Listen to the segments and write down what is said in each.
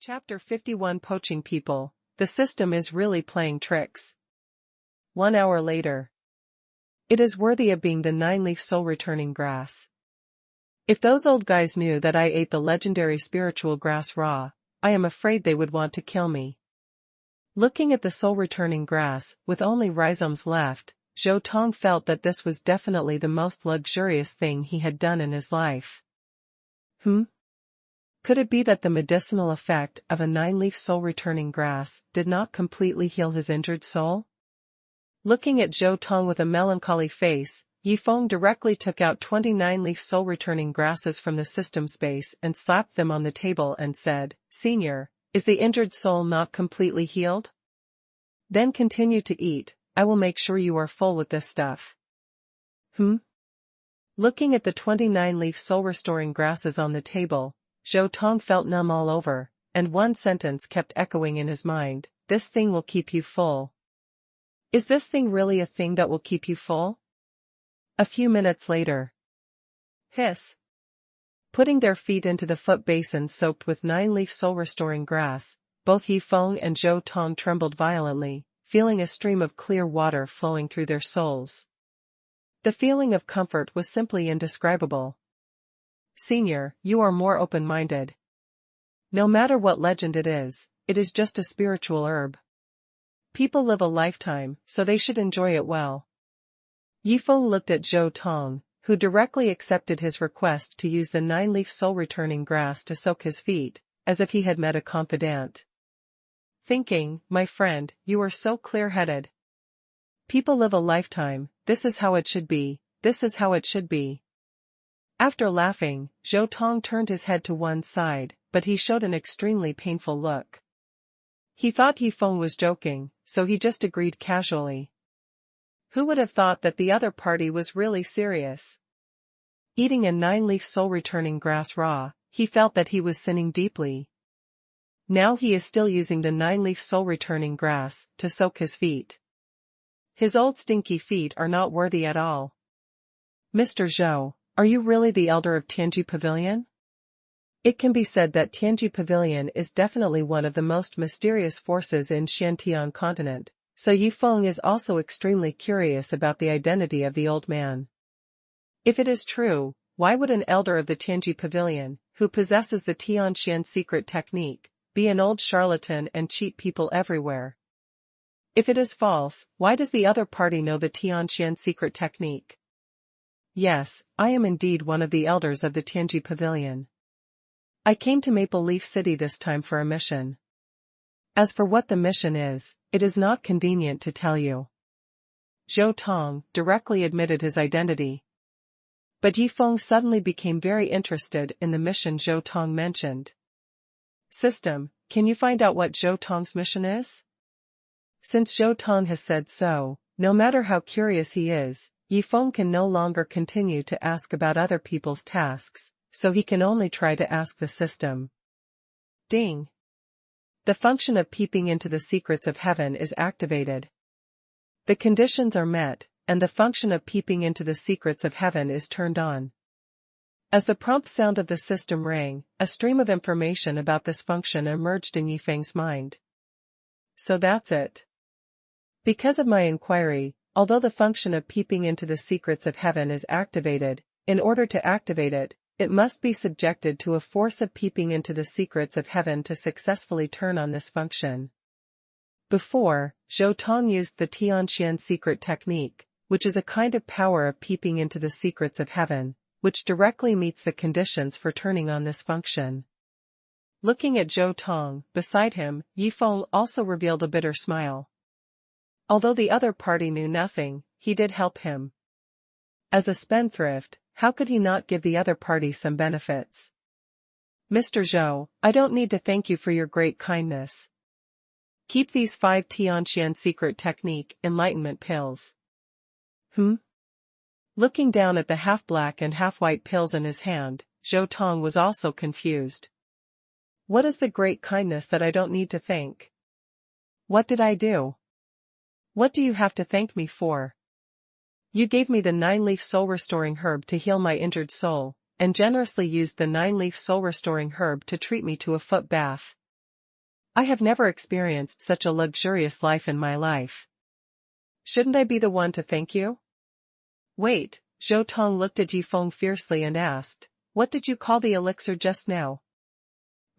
Chapter 51 Poaching People. The system is really playing tricks. 1 hour later. It is worthy of being the 9-leaf soul-returning grass. If those old guys knew that I ate the legendary spiritual grass raw, I am afraid they would want to kill me. Looking at the soul-returning grass, with only rhizomes left, Zhou Tong felt that this was definitely the most luxurious thing he had done in his life. Could it be that the medicinal effect of a 9-leaf soul-returning grass did not completely heal his injured soul? Looking at Zhou Tong with a melancholy face, Yifeng directly took out 29-leaf soul-returning grasses from the system space and slapped them on the table and said, "Senior, is the injured soul not completely healed? Then continue to eat, I will make sure you are full with this stuff." Looking at the 29-leaf soul-restoring grasses on the table, Zhou Tong felt numb all over, and one sentence kept echoing in his mind, "This thing will keep you full." Is this thing really a thing that will keep you full? A few minutes later. Hiss. Putting their feet into the foot basin soaked with 9-leaf soul-restoring grass, both Yifeng and Zhou Tong trembled violently, feeling a stream of clear water flowing through their souls. The feeling of comfort was simply indescribable. "Senior, you are more open-minded. No matter what legend it is just a spiritual herb. People live a lifetime, so they should enjoy it well." Yifeng looked at Zhou Tong, who directly accepted his request to use the 9-leaf soul-returning grass to soak his feet, as if he had met a confidant. Thinking, "My friend, you are so clear-headed. People live a lifetime, this is how it should be, this is how it should be." After laughing, Zhou Tong turned his head to one side, but he showed an extremely painful look. He thought Yifeng was joking, so he just agreed casually. Who would have thought that the other party was really serious? Eating a 9-leaf soul-returning grass raw, he felt that he was sinning deeply. Now he is still using the 9-leaf soul-returning grass to soak his feet. His old stinky feet are not worthy at all. "Mr. Zhou, are you really the elder of Tianji Pavilion?" It can be said that Tianji Pavilion is definitely one of the most mysterious forces in Xiantian continent, so Yifeng is also extremely curious about the identity of the old man. If it is true, why would an elder of the Tianji Pavilion, who possesses the Tianxian secret technique, be an old charlatan and cheat people everywhere? If it is false, why does the other party know the Tianxian secret technique? Yes, I am indeed one of the elders of the Tianji Pavilion. I came to Maple Leaf City this time for a mission. As for what the mission is, it is not convenient to tell you. Zhou Tong directly admitted his identity. But Yifeng suddenly became very interested in the mission Zhou Tong mentioned. "System, can you find out what Zhou Tong's mission is?" Since Zhou Tong has said so, no matter how curious he is, Yifeng can no longer continue to ask about other people's tasks, so he can only try to ask the system. Ding! The function of peeping into the secrets of heaven is activated. The conditions are met, and the function of peeping into the secrets of heaven is turned on. As the prompt sound of the system rang, a stream of information about this function emerged in Yifeng's mind. So that's it. Because of my inquiry, although the function of peeping into the secrets of heaven is activated, in order to activate it, it must be subjected to a force of peeping into the secrets of heaven to successfully turn on this function. Before, Zhou Tong used the Tianxian secret technique, which is a kind of power of peeping into the secrets of heaven, which directly meets the conditions for turning on this function. Looking at Zhou Tong, beside him, Yifeng also revealed a bitter smile. Although the other party knew nothing, he did help him. As a spendthrift, how could he not give the other party some benefits? "Mr. Zhou, I don't need to thank you for your great kindness. Keep these 5 Tianxian secret technique enlightenment pills." Looking down at the half-black and half-white pills in his hand, Zhou Tong was also confused. What is the great kindness that I don't need to thank? What did I do? What do you have to thank me for? You gave me the 9-leaf soul-restoring herb to heal my injured soul, and generously used the 9-leaf soul-restoring herb to treat me to a foot bath. I have never experienced such a luxurious life in my life. Shouldn't I be the one to thank you? Wait, Zhou Tong looked at Yifeng fiercely and asked, what did you call the elixir just now?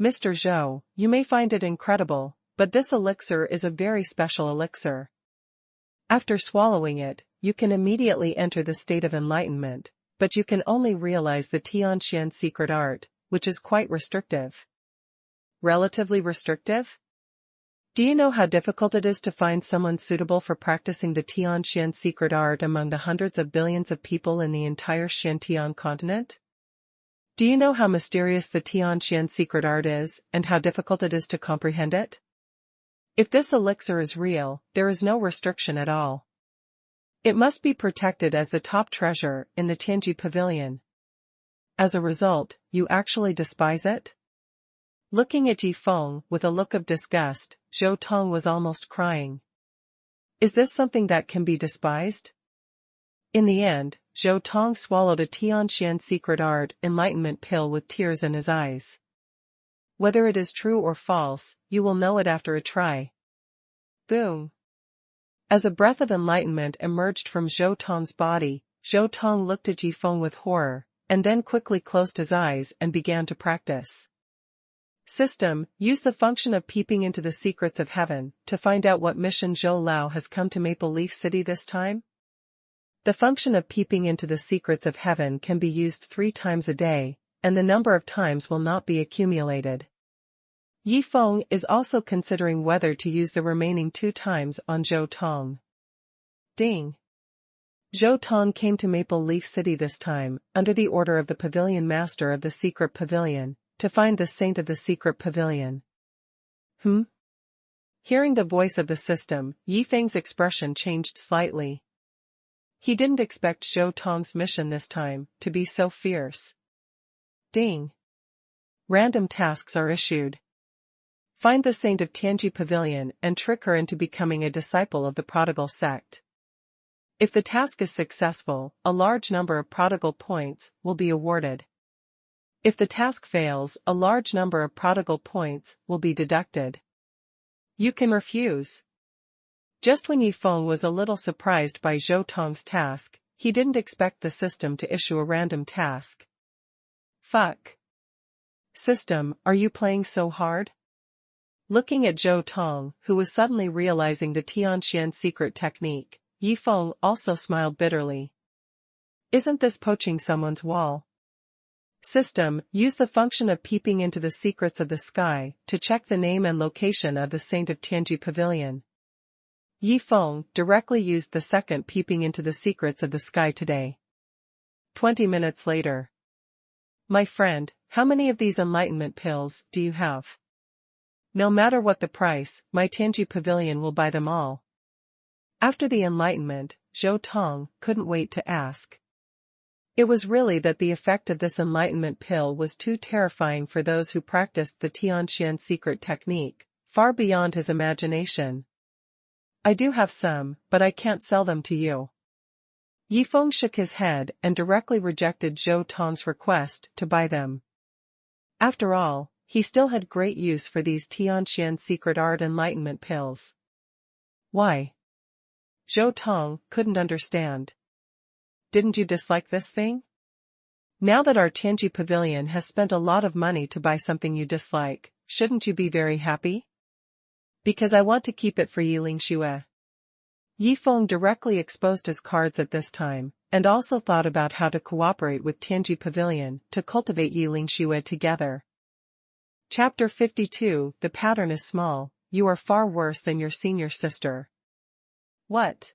Mr. Zhou, you may find it incredible, but this elixir is a very special elixir. After swallowing it, you can immediately enter the state of enlightenment, but you can only realize the Tianhen secret art, which is quite restrictive. Relatively restrictive? Do you know how difficult it is to find someone suitable for practicing the Tianhen secret art among the hundreds of billions of people in the entire Xinjiang continent? Do you know how mysterious the Tianhen secret art is, and how difficult it is to comprehend it? If this elixir is real, there is no restriction at all. It must be protected as the top treasure in the Tianji Pavilion. As a result, you actually despise it? Looking at Yifeng with a look of disgust, Zhou Tong was almost crying. Is this something that can be despised? In the end, Zhou Tong swallowed a Tianhen secret art enlightenment pill with tears in his eyes. Whether it is true or false, you will know it after a try. Boom. As a breath of enlightenment emerged from Zhou Tong's body, Zhou Tong looked at Yifeng with horror, and then quickly closed his eyes and began to practice. System, use the function of peeping into the secrets of heaven to find out what mission Zhou Lao has come to Maple Leaf City this time. The function of peeping into the secrets of heaven can be used 3 times a day, and the number of times will not be accumulated. Yifeng is also considering whether to use the remaining 2 times on Zhou Tong. Ding! Zhou Tong came to Maple Leaf City this time, under the order of the Pavilion Master of the Secret Pavilion, to find the Saint of the Secret Pavilion. Hearing the voice of the system, Yifeng's expression changed slightly. He didn't expect Zhou Tong's mission this time to be so fierce. Ding! Random tasks are issued. Find the Saint of Tianji Pavilion and trick her into becoming a disciple of the prodigal sect. If the task is successful, a large number of prodigal points will be awarded. If the task fails, a large number of prodigal points will be deducted. You can refuse. Just when Yifeng was a little surprised by Zhou Tong's task, he didn't expect the system to issue a random task. Fuck. System, are you playing so hard? Looking at Zhou Tong, who was suddenly realizing the Tianhen secret technique, Yifeng also smiled bitterly. Isn't this poaching someone's wall? System, use the function of peeping into the secrets of the sky to check the name and location of the Saint of Tianji Pavilion. Yifeng directly used the second peeping into the secrets of the sky today. 20 minutes later. My friend, how many of these enlightenment pills do you have? No matter what the price, my Tianji Pavilion will buy them all. After the enlightenment, Zhou Tong couldn't wait to ask. It was really that the effect of this enlightenment pill was too terrifying for those who practiced the Tianhen secret technique, far beyond his imagination. I do have some, but I can't sell them to you. Yifeng shook his head and directly rejected Zhou Tong's request to buy them. After all, he still had great use for these Tianhen secret art enlightenment pills. Why? Zhou Tong couldn't understand. Didn't you dislike this thing? Now that our Tianji Pavilion has spent a lot of money to buy something you dislike, shouldn't you be very happy? Because I want to keep it for Yiling Xue. Yifeng directly exposed his cards at this time, and also thought about how to cooperate with Tianji Pavilion to cultivate Yiling Xue together. Chapter 52, The pattern is small, you are far worse than your senior sister. What?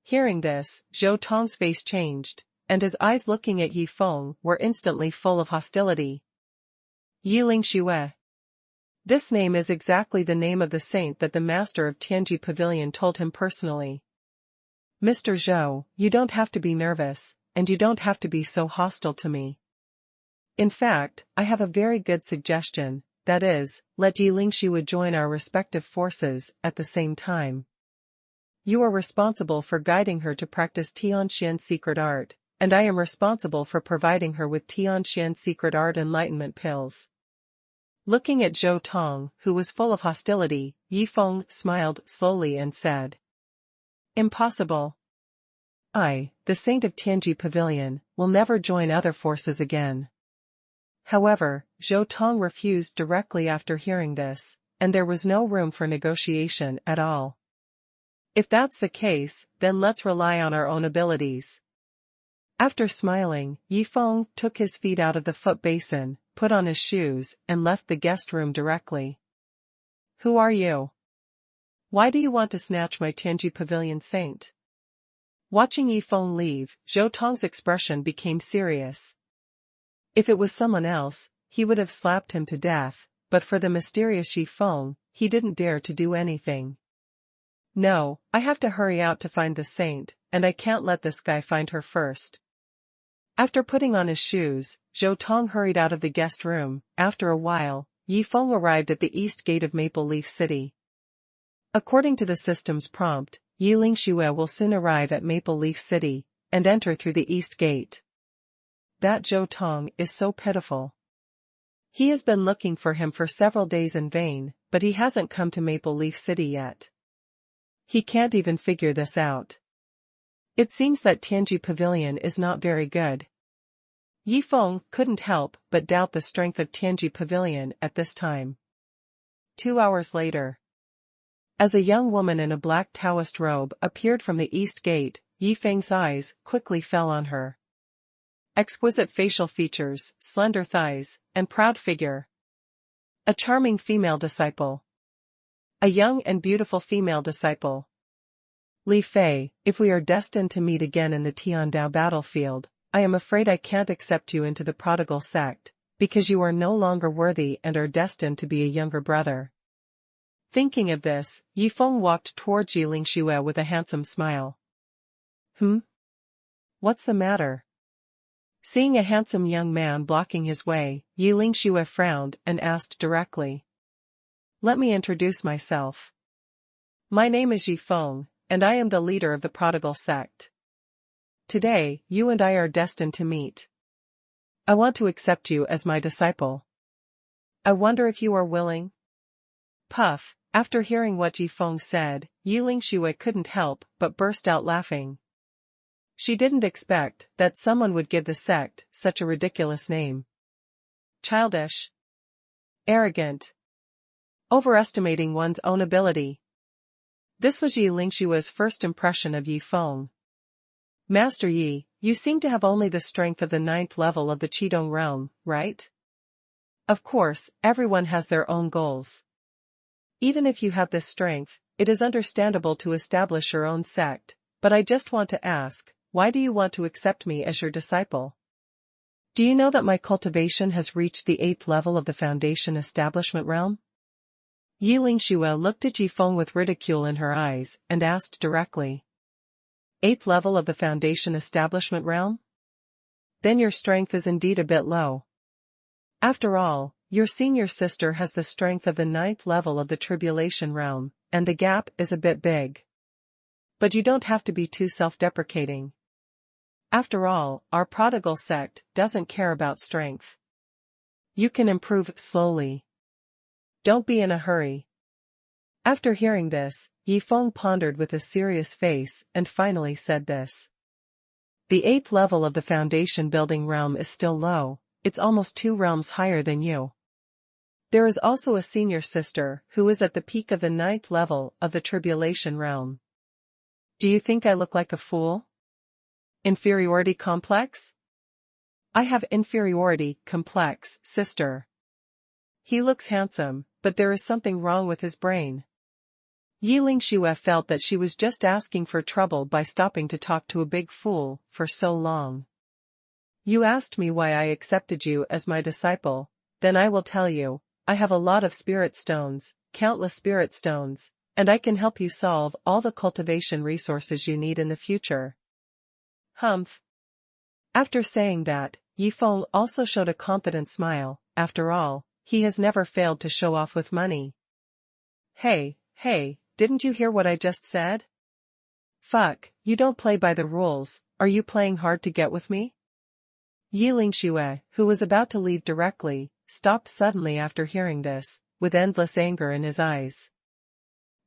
Hearing this, Zhou Tong's face changed, and his eyes looking at Yifeng were instantly full of hostility. Yiling Xue. This name is exactly the name of the saint that the master of Tianji Pavilion told him personally. Mr. Zhou, you don't have to be nervous, and you don't have to be so hostile to me. In fact, I have a very good suggestion, that is, let Yiling Xue join our respective forces at the same time. You are responsible for guiding her to practice Tianhen secret art, and I am responsible for providing her with Tianhen secret art enlightenment pills. Looking at Zhou Tong, who was full of hostility, Yi Feng smiled slowly and said, "Impossible. I, the saint of Tianji Pavilion, will never join other forces again." However, Zhou Tong refused directly after hearing this, and there was no room for negotiation at all. "If that's the case, then let's rely on our own abilities." After smiling, Yi Feng took his feet out of the foot basin, put on his shoes, and left the guest room directly. "Who are you? Why do you want to snatch my Tianji Pavilion saint?" Watching Yi Feng leave, Zhou Tong's expression became serious. If it was someone else, he would have slapped him to death, but for the mysterious Yi Feng, he didn't dare to do anything. "No, I have to hurry out to find the saint, and I can't let this guy find her first." After putting on his shoes, Zhou Tong hurried out of the guest room. After a while, Yi Feng arrived at the east gate of Maple Leaf City. According to the system's prompt, Yi Lingxue will soon arrive at Maple Leaf City, and enter through the east gate. That Zhou Tong is so pitiful. He has been looking for him for several days in vain, but he hasn't come to Maple Leaf City yet. He can't even figure this out. It seems that Tianji Pavilion is not very good. Yi Feng couldn't help but doubt the strength of Tianji Pavilion at this time. 2 hours later. As a young woman in a black Taoist robe appeared from the east gate, Yi Feng's eyes quickly fell on her. Exquisite facial features, slender thighs, and proud figure. A charming female disciple. A young and beautiful female disciple. "Li Fei, if we are destined to meet again in the Tiandao battlefield, I am afraid I can't accept you into the prodigal sect, because you are no longer worthy and are destined to be a younger brother." Thinking of this, Yi Feng walked towards Yi Lingxue with a handsome smile. What's the matter?" Seeing a handsome young man blocking his way, Yi Lingxue frowned and asked directly. "Let me introduce myself. My name is Yi Feng, and I am the leader of the prodigal sect. Today, you and I are destined to meet. I want to accept you as my disciple. I wonder if you are willing?" Puff. After hearing what Yi Feng said, Yi Lingxue couldn't help but burst out laughing. She didn't expect that someone would give the sect such a ridiculous name. Childish. Arrogant. Overestimating one's own ability. This was Yi Lingxue's first impression of Yi Feng. "Master Yi, you seem to have only the strength of the 9th level of the Qidong realm, right? Of course, everyone has their own goals. Even if you have this strength, it is understandable to establish your own sect, but I just want to ask, why do you want to accept me as your disciple? Do you know that my cultivation has reached the 8th level of the Foundation Establishment realm?" Yi Lingxue looked at Yi Feng with ridicule in her eyes and asked directly. 8th level of the Foundation Establishment realm? Then your strength is indeed a bit low. After all, your senior sister has the strength of the 9th level of the Tribulation realm, and the gap is a bit big. But you don't have to be too self-deprecating. After all, our prodigal sect doesn't care about strength. You can improve slowly. Don't be in a hurry. After hearing this, Yi Feng pondered with a serious face and finally said this. The 8th level of the foundation building realm is still low, it's almost 2 realms higher than you. There is also a senior sister who is at the peak of the 9th level of the tribulation realm. Do you think I look like a fool? Inferiority complex? I have inferiority complex, sister. He looks handsome, but there is something wrong with his brain. Yi Lingxue felt that she was just asking for trouble by stopping to talk to a big fool for so long. You asked me why I accepted you as my disciple, then I will tell you, I have a lot of spirit stones, countless spirit stones, and I can help you solve all the cultivation resources you need in the future. Humph. After saying that, Yi Feng also showed a confident smile. After all, he has never failed to show off with money. Hey, didn't you hear what I just said? Fuck, you don't play by the rules, are you playing hard to get with me? Yi Lingxue, who was about to leave directly, stopped suddenly after hearing this, with endless anger in his eyes.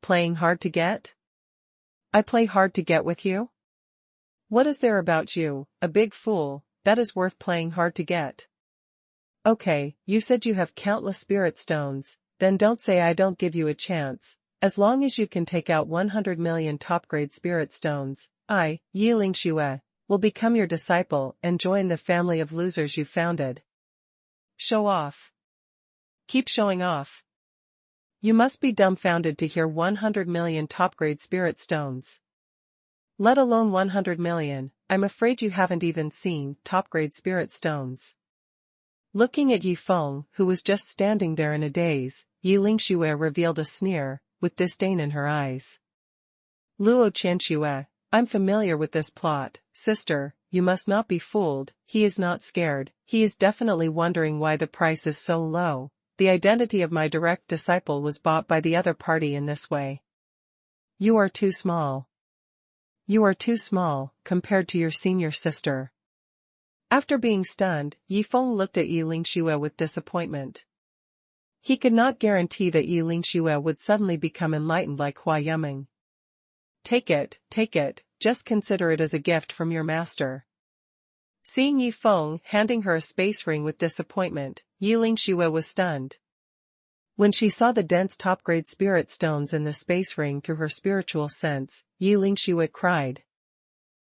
Playing hard to get? I play hard to get with you? What is there about you, a big fool, that is worth playing hard to get? Okay, you said you have countless spirit stones, then don't say I don't give you a chance. As long as you can take out 100 million top-grade spirit stones, I, Yi Lingxue, will become your disciple and join the family of losers you founded. Show off. Keep showing off. You must be dumbfounded to hear 100 million top-grade spirit stones. Let alone 100 million, I'm afraid you haven't even seen top-grade spirit stones. Looking at Yi Feng, who was just standing there in a daze, Yi Lingxue revealed a sneer, with disdain in her eyes. Luo Qianxue, I'm familiar with this plot, sister, you must not be fooled, he is not scared, he is definitely wondering why the price is so low. The identity of my direct disciple was bought by the other party in this way. You are too small. You are too small, compared to your senior sister. After being stunned, Yi Feng looked at Yi Lingxue with disappointment. He could not guarantee that Yi Lingxue would suddenly become enlightened like Hua Yuming. Take it, just consider it as a gift from your master. Seeing Yi Feng handing her a space ring with disappointment, Yi Lingxue was stunned. When she saw the dense top-grade spirit stones in the space ring through her spiritual sense, Yi Lingxue cried.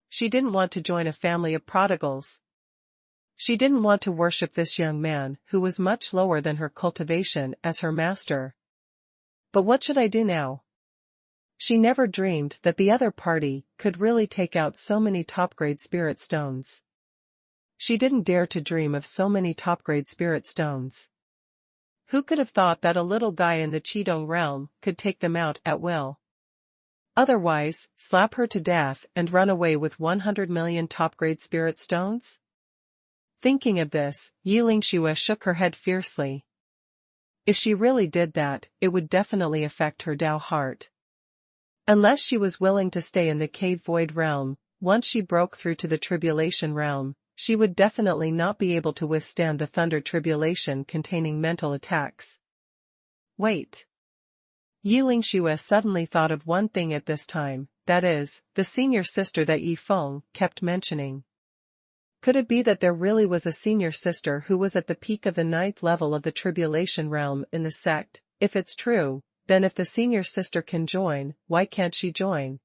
She didn't want to join a family of prodigals. She didn't want to worship this young man who was much lower than her cultivation as her master. But what should I do now? She never dreamed that the other party could really take out so many top-grade spirit stones. She didn't dare to dream of so many top-grade spirit stones. Who could have thought that a little guy in the Qidong realm could take them out at will? Otherwise, slap her to death and run away with 100 million top-grade spirit stones? Thinking of this, Yi Lingxue shook her head fiercely. If she really did that, it would definitely affect her Dao heart. Unless she was willing to stay in the cave void realm, once she broke through to the tribulation realm, she would definitely not be able to withstand the thunder tribulation containing mental attacks. Wait. Yi Lingxue suddenly thought of one thing at this time, that is, the senior sister that Yi Feng kept mentioning. Could it be that there really was a senior sister who was at the peak of the 9th level of the tribulation realm in the sect? If it's true, then if the senior sister can join, why can't she join?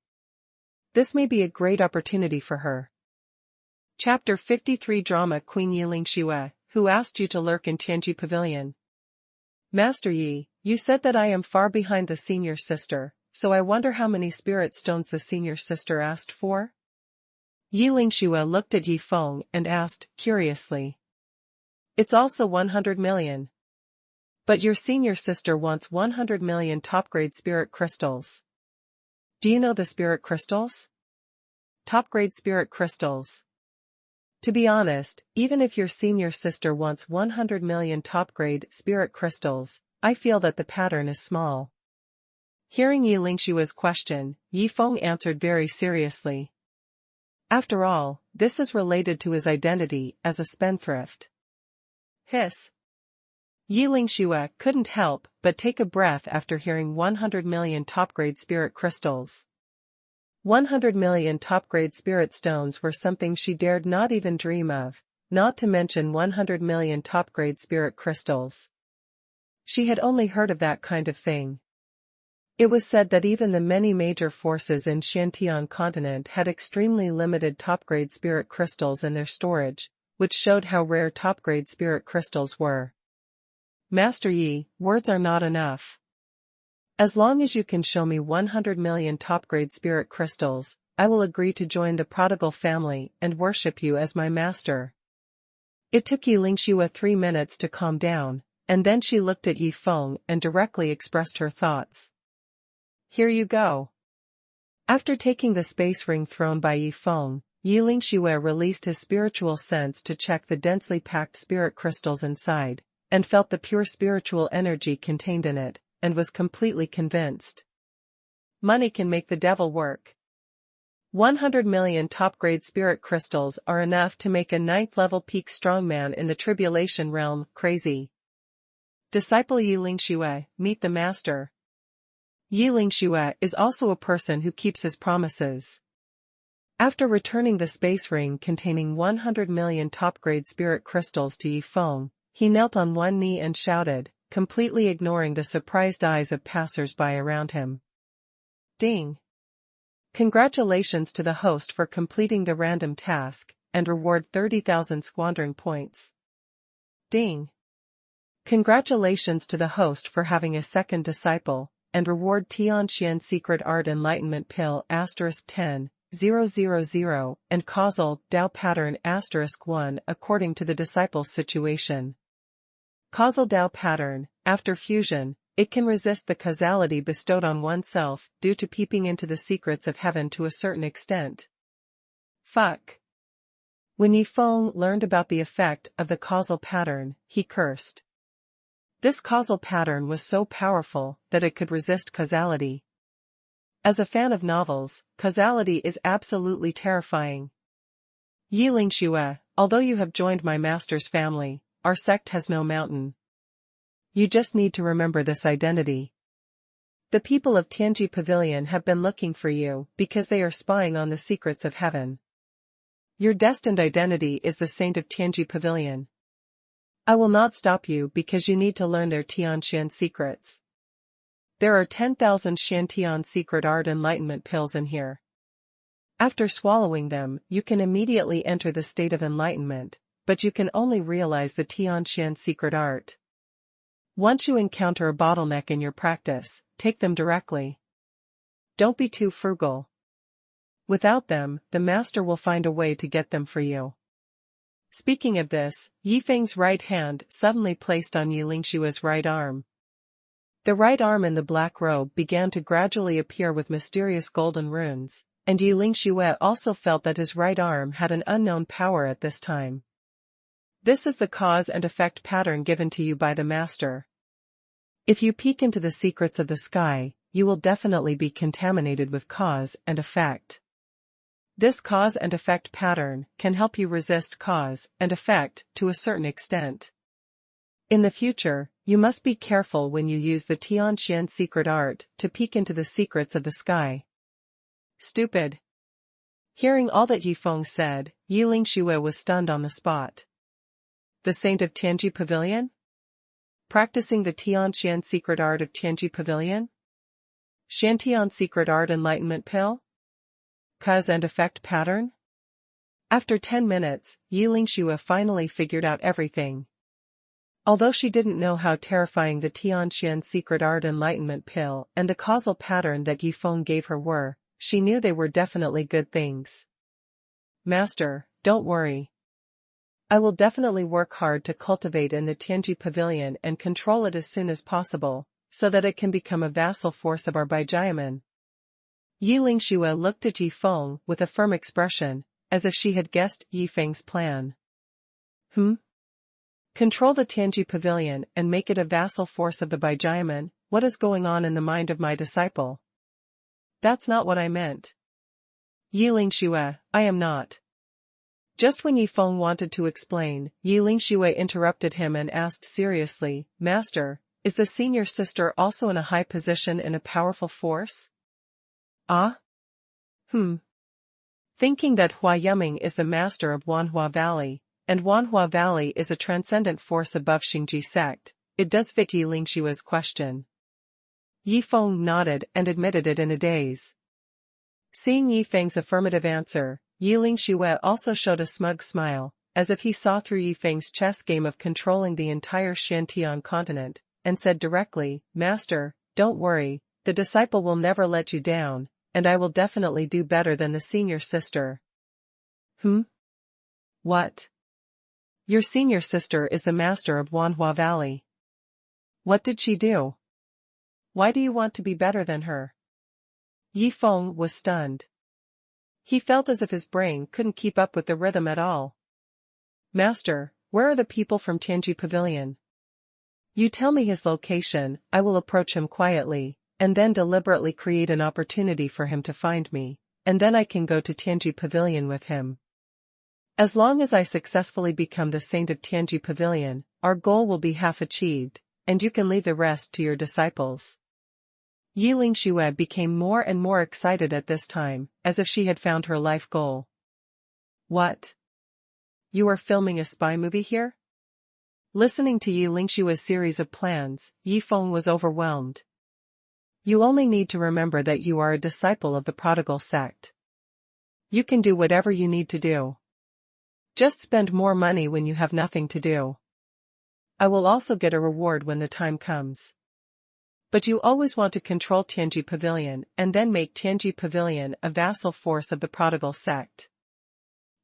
This may be a great opportunity for her. Chapter 53 Drama Queen Yi Lingxue, who asked you to lurk in Tianji Pavilion? Master Yi, you said that I am far behind the senior sister, so I wonder how many spirit stones the senior sister asked for? Yi Lingxue looked at Yi Feng and asked, curiously. It's also 100 million. But your senior sister wants 100 million top-grade spirit crystals. Do you know the spirit crystals? Top-grade spirit crystals. To be honest, even if your senior sister wants 100 million top-grade spirit crystals, I feel that the pattern is small. Hearing Yi Lingxue's question, Yi Feng answered very seriously. After all, this is related to his identity as a spendthrift. Hiss. Yi Lingxue couldn't help but take a breath after hearing 100 million top-grade spirit crystals. 100 million top-grade spirit stones were something she dared not even dream of, not to mention 100 million top-grade spirit crystals. She had only heard of that kind of thing. It was said that even the many major forces in Shantian continent had extremely limited top-grade spirit crystals in their storage, which showed how rare top-grade spirit crystals were. Master Yi, words are not enough. As long as you can show me 100 million top-grade spirit crystals, I will agree to join the prodigal family and worship you as my master. It took Yi Lingxue 3 minutes to calm down, and then she looked at Yi Feng and directly expressed her thoughts. Here you go. After taking the space ring thrown by Yi Feng, Yi Lingxue released his spiritual sense to check the densely packed spirit crystals inside, and felt the pure spiritual energy contained in it, and was completely convinced. Money can make the devil work. 100 million top-grade spirit crystals are enough to make a 9th level peak strongman in the tribulation realm crazy. Disciple Yiling Xue, meet the master. Yiling Xue is also a person who keeps his promises. After returning the space ring containing 100 million top-grade spirit crystals to Yifeng, he knelt on one knee and shouted, completely ignoring the surprised eyes of passers-by around him. Ding! Congratulations to the host for completing the random task, and reward 30,000 squandering points. Ding! Congratulations to the host for having a second disciple, and reward Tianhen Secret Art Enlightenment Pill *10,000, and causal Dao pattern *1 according to the disciple's situation. Causal Dao pattern, after fusion, it can resist the causality bestowed on oneself due to peeping into the secrets of heaven to a certain extent. Fuck. When Yifeng learned about the effect of the causal pattern, he cursed. This causal pattern was so powerful that it could resist causality. As a fan of novels, causality is absolutely terrifying. Yiling Xue, although you have joined my master's family, our sect has no mountain. You just need to remember this identity. The people of Tianji Pavilion have been looking for you because they are spying on the secrets of heaven. Your destined identity is the Saint of Tianji Pavilion. I will not stop you because you need to learn their Tianchen secrets. There are 10,000 Shantian secret art enlightenment pills in here. After swallowing them, you can immediately enter the state of enlightenment, but you can only realize the Tianchen secret art. Once you encounter a bottleneck in your practice, take them directly. Don't be too frugal. Without them, the master will find a way to get them for you. Speaking of this, Yifeng's right hand suddenly placed on Yiling Xue's right arm. The right arm in the black robe began to gradually appear with mysterious golden runes, and Yiling Xue also felt that his right arm had an unknown power at this time. This is the cause and effect pattern given to you by the master. If you peek into the secrets of the sky, you will definitely be contaminated with cause and effect. This cause and effect pattern can help you resist cause and effect to a certain extent. In the future, you must be careful when you use the Tianchen secret art to peek into the secrets of the sky. Stupid. Hearing all that Yifeng said, Yiling Xue was stunned on the spot. The Saint of Tianji Pavilion? Practicing the Tianchen secret art of Tianji Pavilion? Shantian secret art enlightenment pill? Cause and effect pattern? After 10 minutes, Yiling Xue finally figured out everything. Although she didn't know how terrifying the Tianchen secret art enlightenment pill and the causal pattern that Yifeng gave her were, she knew they were definitely good things. Master, don't worry. I will definitely work hard to cultivate in the Tianji Pavilion and control it as soon as possible, so that it can become a vassal force of our Baijiamen. Yiling Xue looked at Yifeng with a firm expression, as if she had guessed Yifeng's plan. Control the Tianji Pavilion and make it a vassal force of the Baijiamen. What is going on in the mind of my disciple? That's not what I meant. Yiling Xue, I am not. Just when Yifeng wanted to explain, Yiling Xue interrupted him and asked seriously, Master, is the senior sister also in a high position in a powerful force? Ah? Thinking that Hua Yuming is the master of Wanhua Valley, and Wanhua Valley is a transcendent force above Xingji sect, it does fit Yiling Xue's question. Yifeng nodded and admitted it in a daze. Seeing Yifeng's affirmative answer, Yiling Xue also showed a smug smile, as if he saw through Yifeng's chess game of controlling the entire Shantian continent, and said directly, Master, don't worry, the disciple will never let you down, and I will definitely do better than the senior sister. What? Your senior sister is the master of Wanhua Valley. What did she do? Why do you want to be better than her? Yifeng was stunned. He felt as if his brain couldn't keep up with the rhythm at all. Master, where are the people from Tianji Pavilion? You tell me his location, I will approach him quietly, and then deliberately create an opportunity for him to find me, and then I can go to Tianji Pavilion with him. As long as I successfully become the Saint of Tianji Pavilion, our goal will be half achieved, and you can leave the rest to your disciples. Yi Lingxue became more and more excited at this time, as if she had found her life goal. What? You are filming a spy movie here? Listening to Yi Lingxue's series of plans, Yi Feng was overwhelmed. You only need to remember that you are a disciple of the prodigal sect. You can do whatever you need to do. Just spend more money when you have nothing to do. I will also get a reward when the time comes. But you always want to control Tianji Pavilion and then make Tianji Pavilion a vassal force of the prodigal sect.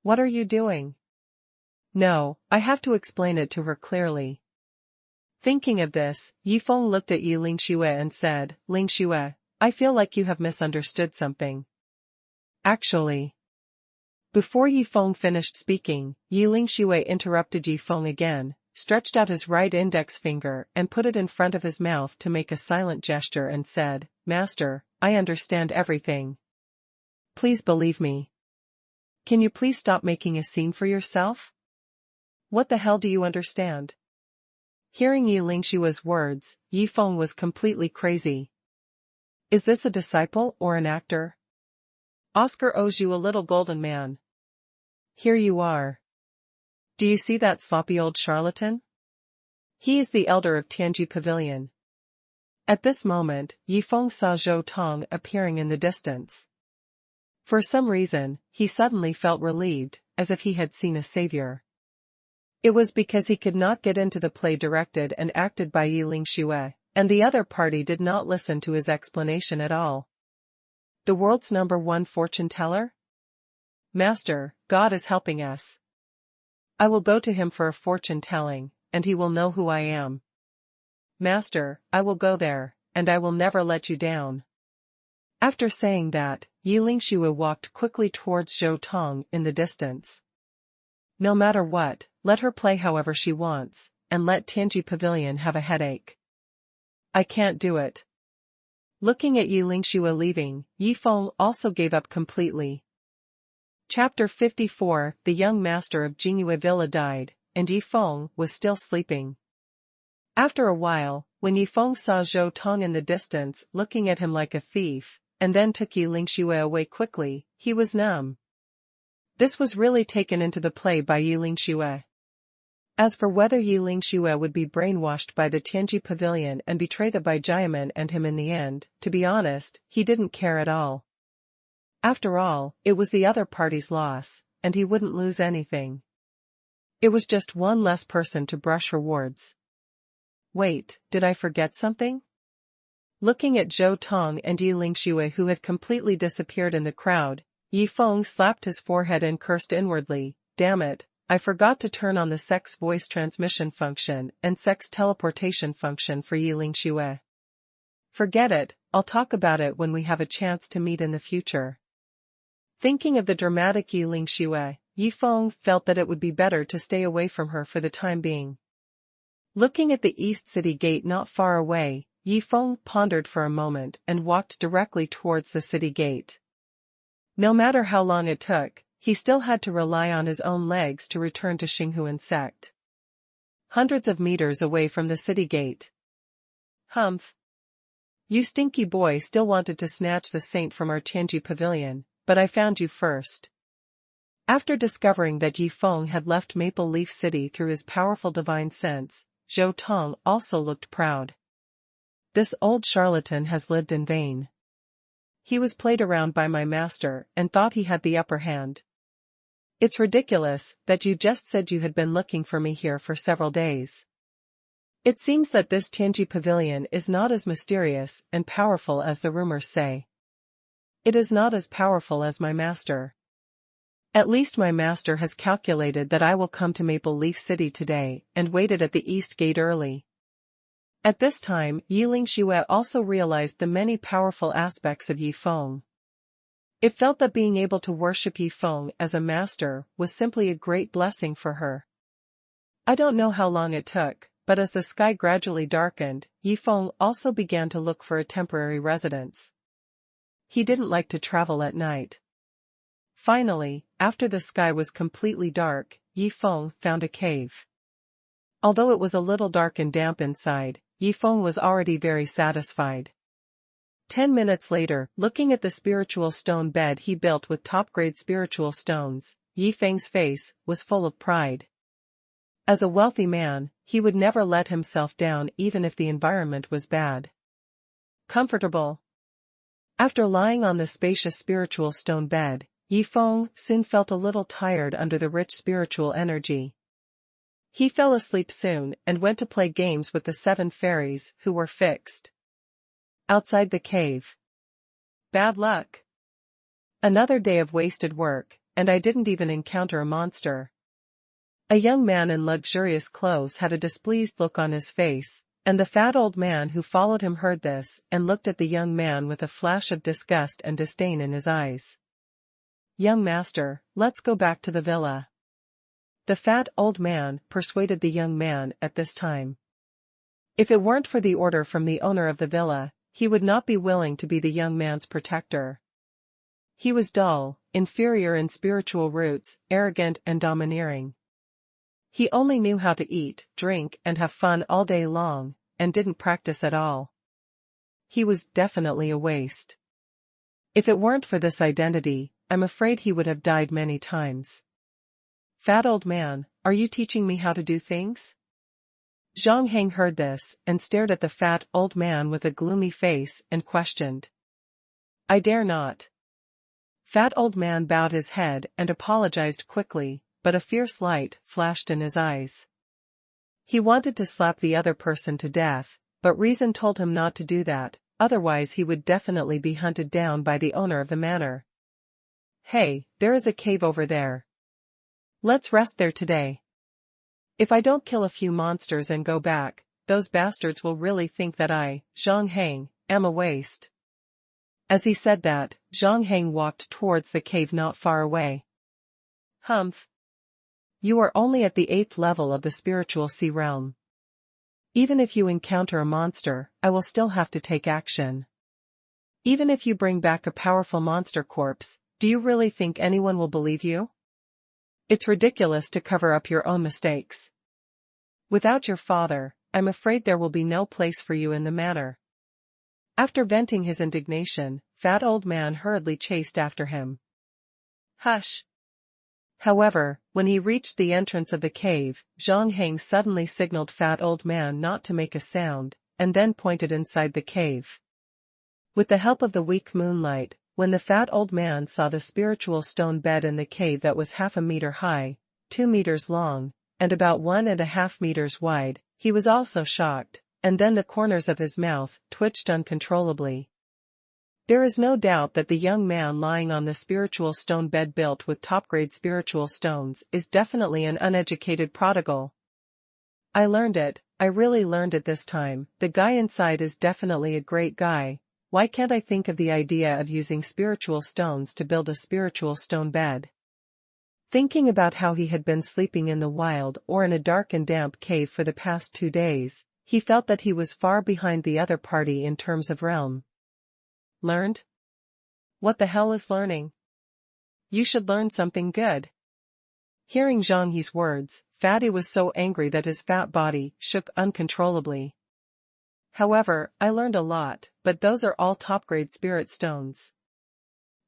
What are you doing? No, I have to explain it to her clearly. Thinking of this, Yi Feng looked at Yi Lingxue and said, Lingxue, I feel like you have misunderstood something. Actually. Before Yi Feng finished speaking, Yi Lingxue interrupted Yi Feng again, stretched out his right index finger and put it in front of his mouth to make a silent gesture and said, Master, I understand everything. Please believe me. Can you please stop making a scene for yourself? What the hell do you understand? Hearing Yi Lingxue's words, Yi Feng was completely crazy. Is this a disciple or an actor? Oscar owes you a little golden man. Here you are. Do you see that sloppy old charlatan? He is the elder of Tianji Pavilion. At this moment, Yi Feng saw Zhou Tong appearing in the distance. For some reason, he suddenly felt relieved, as if he had seen a savior. It was because he could not get into the play directed and acted by Yi Lingxue, and the other party did not listen to his explanation at all. The world's #1 fortune teller? Master, God is helping us. I will go to him for a fortune telling, and he will know who I am. Master, I will go there, and I will never let you down. After saying that, Yi Lingxue walked quickly towards Zhou Tong in the distance. No matter what, let her play however she wants, and let Tianji Pavilion have a headache. I can't do it. Looking at Yi Lingxue leaving, Yi Feng also gave up completely. Chapter 54 The young master of Jingyue Villa died, and Yi Feng was still sleeping. After a while, when Yi Feng saw Zhou Tong in the distance looking at him like a thief, and then took Yi Lingxue away quickly, he was numb. This was really taken into the play by Yi Lingxue. As for whether Yi Lingxue would be brainwashed by the Tianji Pavilion and betray the Baijiaman and him in the end, to be honest, he didn't care at all. After all, it was the other party's loss, and he wouldn't lose anything. It was just one less person to brush rewards. Wait, did I forget something? Looking at Zhou Tong and Yi Lingxue who had completely disappeared in the crowd, Yi Feng slapped his forehead and cursed inwardly, damn it, I forgot to turn on the sex voice transmission function and sex teleportation function for Yi Lingxue. Forget it, I'll talk about it when we have a chance to meet in the future. Thinking of the dramatic Yi Lingxue, Yi Feng felt that it would be better to stay away from her for the time being. Looking at the East City Gate not far away, Yi Feng pondered for a moment and walked directly towards the city gate. No matter how long it took, he still had to rely on his own legs to return to Xinghuan sect. Hundreds of meters away from the city gate. Humph. You stinky boy still wanted to snatch the saint from our Tianji Pavilion, but I found you first. After discovering that Yi Feng had left Maple Leaf City through his powerful divine sense, Zhou Tong also looked proud. This old charlatan has lived in vain. He was played around by my master and thought he had the upper hand. It's ridiculous that you just said you had been looking for me here for several days. It seems that this Tianji Pavilion is not as mysterious and powerful as the rumors say. It is not as powerful as my master. At least my master has calculated that I will come to Maple Leaf City today and waited at the East Gate early. At this time, Yi Lingxue also realized the many powerful aspects of Yi Feng. It felt that being able to worship Yi Feng as a master was simply a great blessing for her. I don't know how long it took, but as the sky gradually darkened, Yi Feng also began to look for a temporary residence. He didn't like to travel at night. Finally, after the sky was completely dark, Yi Feng found a cave. Although it was a little dark and damp inside, Yifeng was already very satisfied. 10 minutes later, looking at the spiritual stone bed he built with top-grade spiritual stones, Yifeng's face was full of pride. As a wealthy man, he would never let himself down even if the environment was bad. Comfortable. After lying on the spacious spiritual stone bed, Yifeng soon felt a little tired under the rich spiritual energy. He fell asleep soon and went to play games with the 7 fairies who were fixed outside the cave. Bad luck. Another day of wasted work, and I didn't even encounter a monster. A young man in luxurious clothes had a displeased look on his face, and the fat old man who followed him heard this and looked at the young man with a flash of disgust and disdain in his eyes. Young master, let's go back to the villa. The fat old man persuaded the young man at this time. If it weren't for the order from the owner of the villa, he would not be willing to be the young man's protector. He was dull, inferior in spiritual roots, arrogant and domineering. He only knew how to eat, drink and have fun all day long, and didn't practice at all. He was definitely a waste. If it weren't for this identity, I'm afraid he would have died many times. Fat old man, are you teaching me how to do things? Zhang Heng heard this and stared at the fat old man with a gloomy face and questioned. I dare not. Fat old man bowed his head and apologized quickly, but a fierce light flashed in his eyes. He wanted to slap the other person to death, but reason told him not to do that, otherwise he would definitely be hunted down by the owner of the manor. Hey, there is a cave over there. Let's rest there today. If I don't kill a few monsters and go back, those bastards will really think that I, Zhang Heng, am a waste. As he said that, Zhang Heng walked towards the cave not far away. Humph. You are only at the 8th level of the spiritual sea realm. Even if you encounter a monster, I will still have to take action. Even if you bring back a powerful monster corpse, do you really think anyone will believe you? It's ridiculous to cover up your own mistakes. Without your father, I'm afraid there will be no place for you in the manor. After venting his indignation, fat old man hurriedly chased after him. Hush. However, when he reached the entrance of the cave, Zhang Heng suddenly signaled fat old man not to make a sound, and then pointed inside the cave. With the help of the weak moonlight, when the fat old man saw the spiritual stone bed in the cave that was half a meter high, 2 meters long, and about 1.5 meters wide, he was also shocked, and then the corners of his mouth twitched uncontrollably. There is no doubt that the young man lying on the spiritual stone bed built with top-grade spiritual stones is definitely an uneducated prodigal. I learned it, I really learned it this time. The guy inside is definitely a great guy. Why can't I think of the idea of using spiritual stones to build a spiritual stone bed? Thinking about how he had been sleeping in the wild or in a dark and damp cave for the past 2 days, he felt that he was far behind the other party in terms of realm. Learned? What the hell is learning? You should learn something good. Hearing Zhang He's words, Fatty was so angry that his fat body shook uncontrollably. However, I learned a lot, but those are all top-grade spirit stones.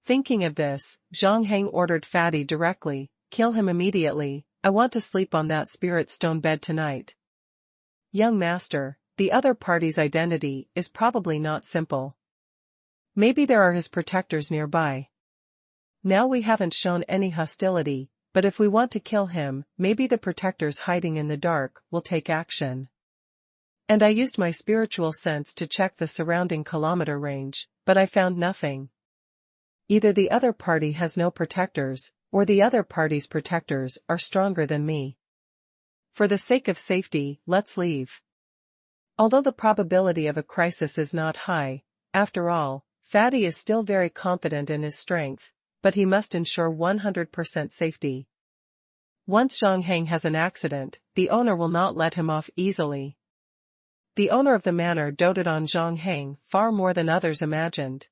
Thinking of this, Zhang Heng ordered Fatty directly, kill him immediately. I want to sleep on that spirit stone bed tonight. Young master, the other party's identity is probably not simple. Maybe there are his protectors nearby. Now we haven't shown any hostility, but if we want to kill him, maybe the protectors hiding in the dark will take action. And I used my spiritual sense to check the surrounding kilometer range, but I found nothing. Either the other party has no protectors, or the other party's protectors are stronger than me. For the sake of safety, let's leave. Although the probability of a crisis is not high, after all, Fatty is still very confident in his strength, but he must ensure 100% safety. Once Zhang Heng has an accident, the owner will not let him off easily. The owner of the manor doted on Zhang Heng far more than others imagined.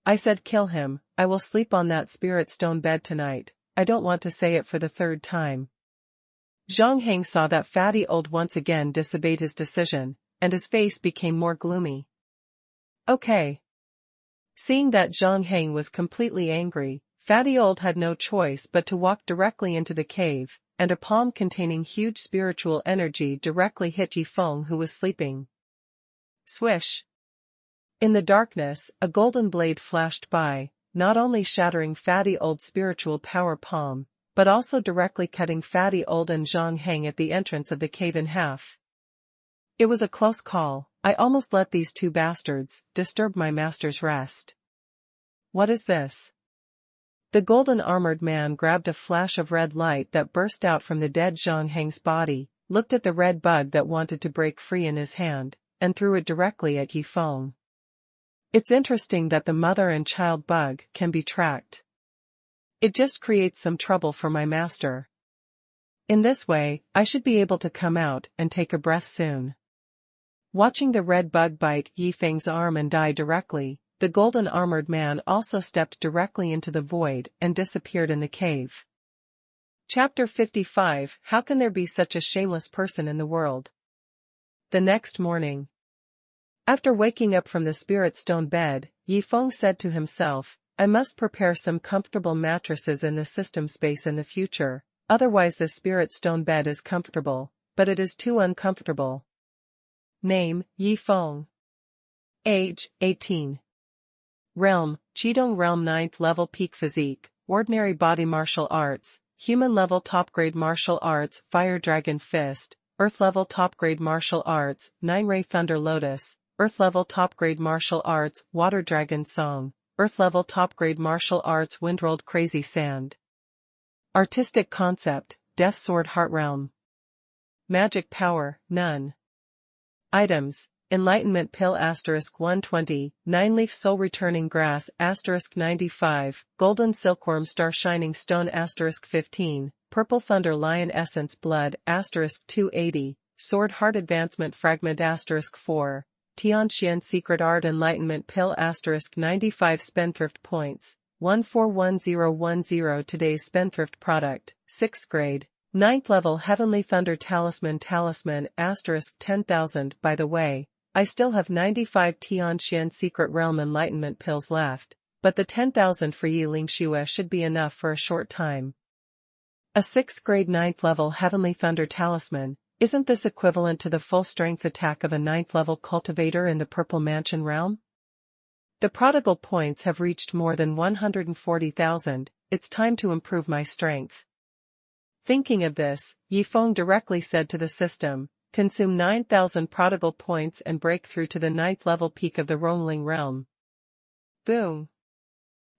I said kill him. I will sleep on that spirit stone bed tonight. I don't want to say it for the 3rd time. Zhang Heng saw that Fatty old once again disobeyed his decision, and his face became more gloomy. Okay. Seeing that Zhang Heng was completely angry, Fatty Old had no choice but to walk directly into the cave, and a palm containing huge spiritual energy directly hit Yifeng, who was sleeping. Swish! In the darkness, a golden blade flashed by, not only shattering Fatty Old's spiritual power palm, but also directly cutting Fatty Old and Zhang Heng at the entrance of the cave in half. It was a close call. I almost let these two bastards disturb my master's rest. What is this? The golden armored man grabbed a flash of red light that burst out from the dead Zhang Heng's body, looked at the red bug that wanted to break free in his hand, and threw it directly at Yifeng. It's interesting that the mother and child bug can be tracked. It just creates some trouble for my master. In this way, I should be able to come out and take a breath soon. Watching the red bug bite Yifeng's arm and die directly, the golden armored man also stepped directly into the void and disappeared in the cave. Chapter 55 How can there be such a shameless person in the world? The next morning. After waking up from the spirit stone bed, Yifeng said to himself, I must prepare some comfortable mattresses in the system space in the future, otherwise the spirit stone bed is comfortable, but it is too uncomfortable. Name, Yifeng. Age, 18. Realm, Qidong Realm 9th level peak physique, ordinary body martial arts, human level top grade martial arts, fire dragon fist, earth level top grade martial arts, 9-ray thunder lotus, earth level top grade martial arts, water dragon song, earth level top grade martial arts, windrolled crazy sand. Artistic concept, death sword heart realm. Magic power, none. Items, enlightenment pill * 120, 9-leaf soul returning grass * 95, golden silkworm star shining stone * 15, purple thunder lion essence blood * 280, sword heart advancement fragment * 4, Tianhen secret art enlightenment pill * 95 spendthrift points, 141010 today's spendthrift product, 6th grade. 9th level Heavenly Thunder Talisman * 10,000 By the way, I still have 95 Tianhen Secret Realm Enlightenment pills left, but the 10,000 for Yi Ling Shue should be enough for a short time. A 6th grade 9th level Heavenly Thunder Talisman, isn't this equivalent to the full strength attack of a 9th level cultivator in the Purple Mansion realm? The prodigal points have reached more than 140,000, it's time to improve my strength. Thinking of this, Yifeng directly said to the system, consume 9,000 prodigal points and break through to the 9th level peak of the Rongling realm. Boom!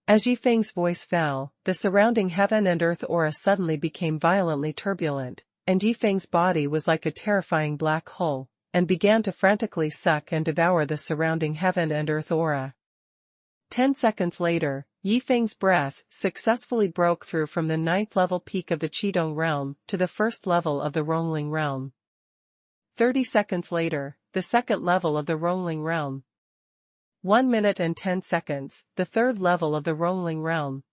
As Yifeng's voice fell, the surrounding heaven and earth aura suddenly became violently turbulent, and Yifeng's body was like a terrifying black hole, and began to frantically suck and devour the surrounding heaven and earth aura. 10 seconds later, Yifeng's breath successfully broke through from the 9th level peak of the Qidong realm to the 1st level of the Rongling realm. 30 seconds later, the 2nd level of the Rongling realm. 1 minute and 10 seconds, the 3rd level of the Rongling realm.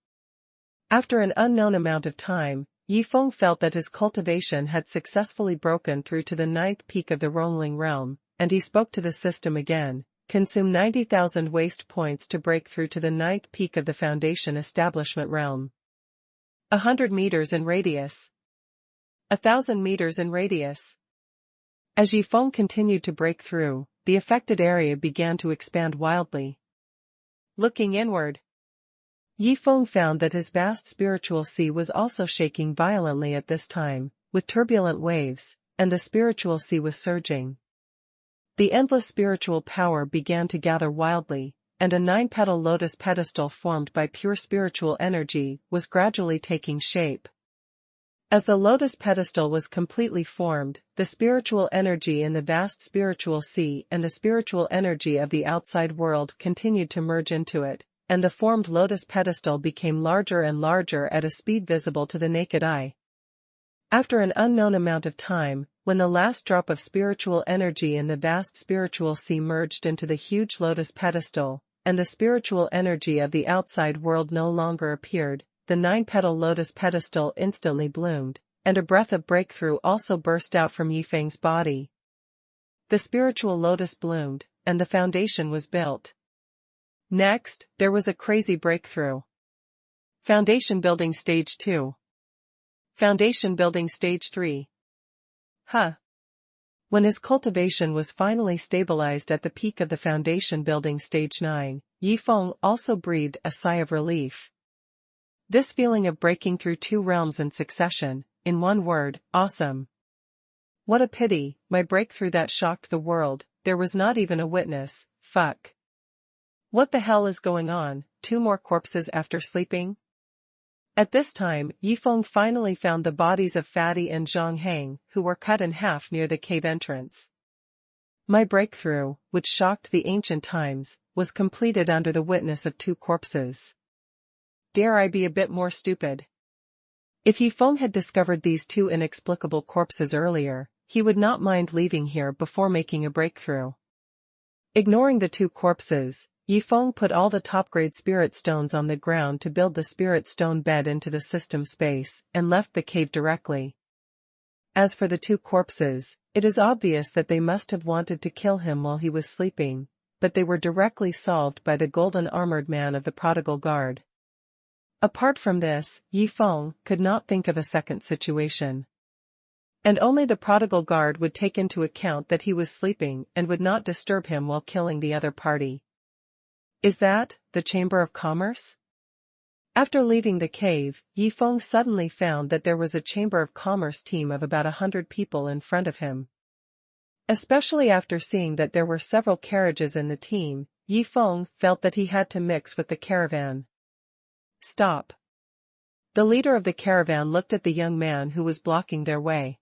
After an unknown amount of time, Yifeng felt that his cultivation had successfully broken through to the 9th peak of the Rongling realm, and he spoke to the system again. Consume 90,000 waste points to break through to the 9th peak of the Foundation Establishment realm. 100 meters in radius. 1,000 meters in radius. As Yifeng continued to break through, the affected area began to expand wildly. Looking inward, Yifeng found that his vast spiritual sea was also shaking violently at this time, with turbulent waves, and the spiritual sea was surging. The endless spiritual power began to gather wildly, and a 9-petal lotus pedestal formed by pure spiritual energy was gradually taking shape. As the lotus pedestal was completely formed, the spiritual energy in the vast spiritual sea and the spiritual energy of the outside world continued to merge into it, and the formed lotus pedestal became larger and larger at a speed visible to the naked eye. After an unknown amount of time, when the last drop of spiritual energy in the vast spiritual sea merged into the huge lotus pedestal, and the spiritual energy of the outside world no longer appeared, the 9-petal lotus pedestal instantly bloomed, and a breath of breakthrough also burst out from Yifeng's body. The spiritual lotus bloomed, and the foundation was built. Next, there was a crazy breakthrough. Foundation building stage 2. Foundation building stage 3. When his cultivation was finally stabilized at the peak of the foundation building stage 9, Yifeng also breathed a sigh of relief. This feeling of breaking through 2 realms in succession, in one word, awesome. What a pity, my breakthrough that shocked the world, there was not even a witness, fuck. What the hell is going on, 2 more corpses after sleeping? At this time, Yifeng finally found the bodies of Fatty and Zhang Hang, who were cut in half near the cave entrance. My breakthrough, which shocked the ancient times, was completed under the witness of 2 corpses. Dare I be a bit more stupid? If Yifeng had discovered these 2 inexplicable corpses earlier, he would not mind leaving here before making a breakthrough. Ignoring the 2 corpses, Yifeng put all the top-grade spirit stones on the ground to build the spirit stone bed into the system space, and left the cave directly. As for the 2 corpses, it is obvious that they must have wanted to kill him while he was sleeping, but they were directly solved by the golden armored man of the prodigal guard. Apart from this, Yifeng could not think of a second situation. And only the prodigal guard would take into account that he was sleeping and would not disturb him while killing the other party. Is that the Chamber of Commerce? After leaving the cave, Yifeng suddenly found that there was a Chamber of Commerce team of about 100 people in front of him. Especially after seeing that there were several carriages in the team, Yifeng felt that he had to mix with the caravan. Stop. The leader of the caravan looked at the young man who was blocking their way.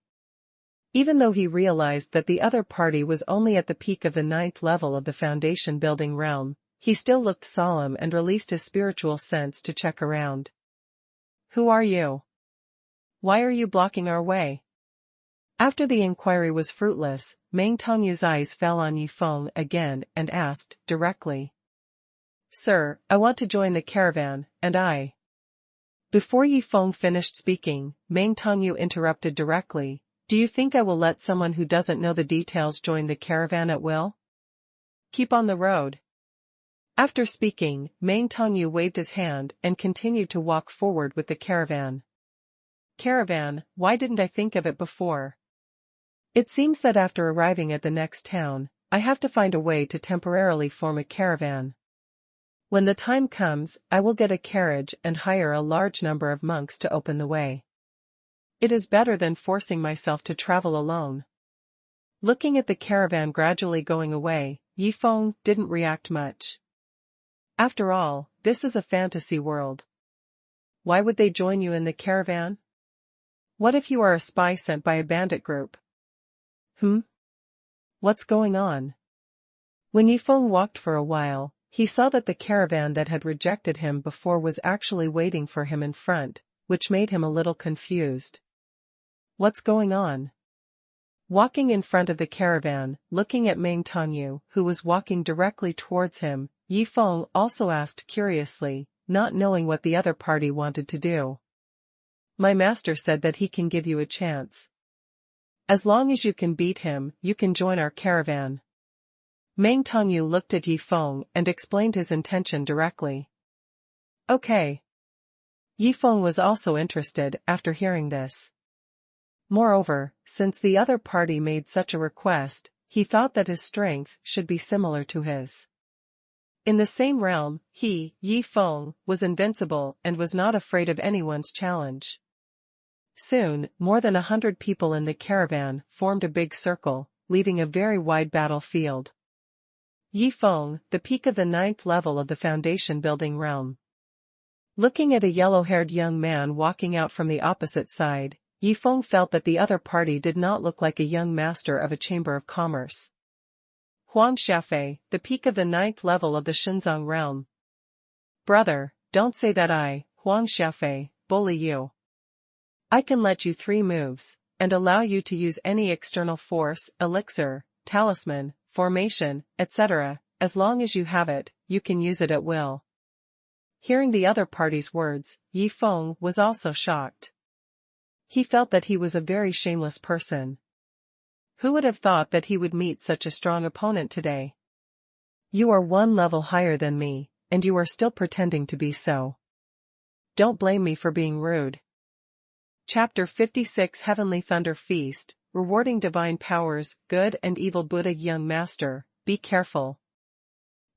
Even though he realized that the other party was only at the peak of the 9th level of the foundation building realm, he still looked solemn and released his spiritual sense to check around. Who are you? Why are you blocking our way? After the inquiry was fruitless, Meng Tongyu's eyes fell on Yifeng again and asked, directly. Sir, I want to join the caravan, and I. Before Yifeng finished speaking, Meng Tongyu interrupted directly, do you think I will let someone who doesn't know the details join the caravan at will? Keep on the road. After speaking, Meng Tongyu waved his hand and continued to walk forward with the caravan. Caravan, why didn't I think of it before? It seems that after arriving at the next town, I have to find a way to temporarily form a caravan. When the time comes, I will get a carriage and hire a large number of monks to open the way. It is better than forcing myself to travel alone. Looking at the caravan gradually going away, Yifeng didn't react much. After all, this is a fantasy world. Why would they join you in the caravan? What if you are a spy sent by a bandit group? What's going on? When Yifeng walked for a while, he saw that the caravan that had rejected him before was actually waiting for him in front, which made him a little confused. What's going on? Walking in front of the caravan, looking at Meng Tongyu, who was walking directly towards him, Yifeng also asked curiously, not knowing what the other party wanted to do. My master said that he can give you a chance. As long as you can beat him, you can join our caravan. Meng Tongyu looked at Yifeng and explained his intention directly. Okay. Yifeng was also interested after hearing this. Moreover, since the other party made such a request, he thought that his strength should be similar to his. In the same realm, he, Yifeng, was invincible and was not afraid of anyone's challenge. Soon, more than 100 people in the caravan formed a big circle, leaving a very wide battlefield. Yifeng, the peak of the 9th level of the foundation building realm. Looking at a yellow-haired young man walking out from the opposite side, Yifeng felt that the other party did not look like a young master of a chamber of commerce. Huang Xiafei, the peak of the 9th level of the Shenzong realm. Brother, don't say that I, Huang Xiafei, bully you. I can let you 3 moves, and allow you to use any external force, elixir, talisman, formation, etc., as long as you have it, you can use it at will. Hearing the other party's words, Yifeng was also shocked. He felt that he was a very shameless person. Who would have thought that he would meet such a strong opponent today? You are one level higher than me, and you are still pretending to be so. Don't blame me for being rude. Chapter 56 Heavenly Thunder Feast, Rewarding Divine Powers, Good and Evil Buddha Young Master, be careful.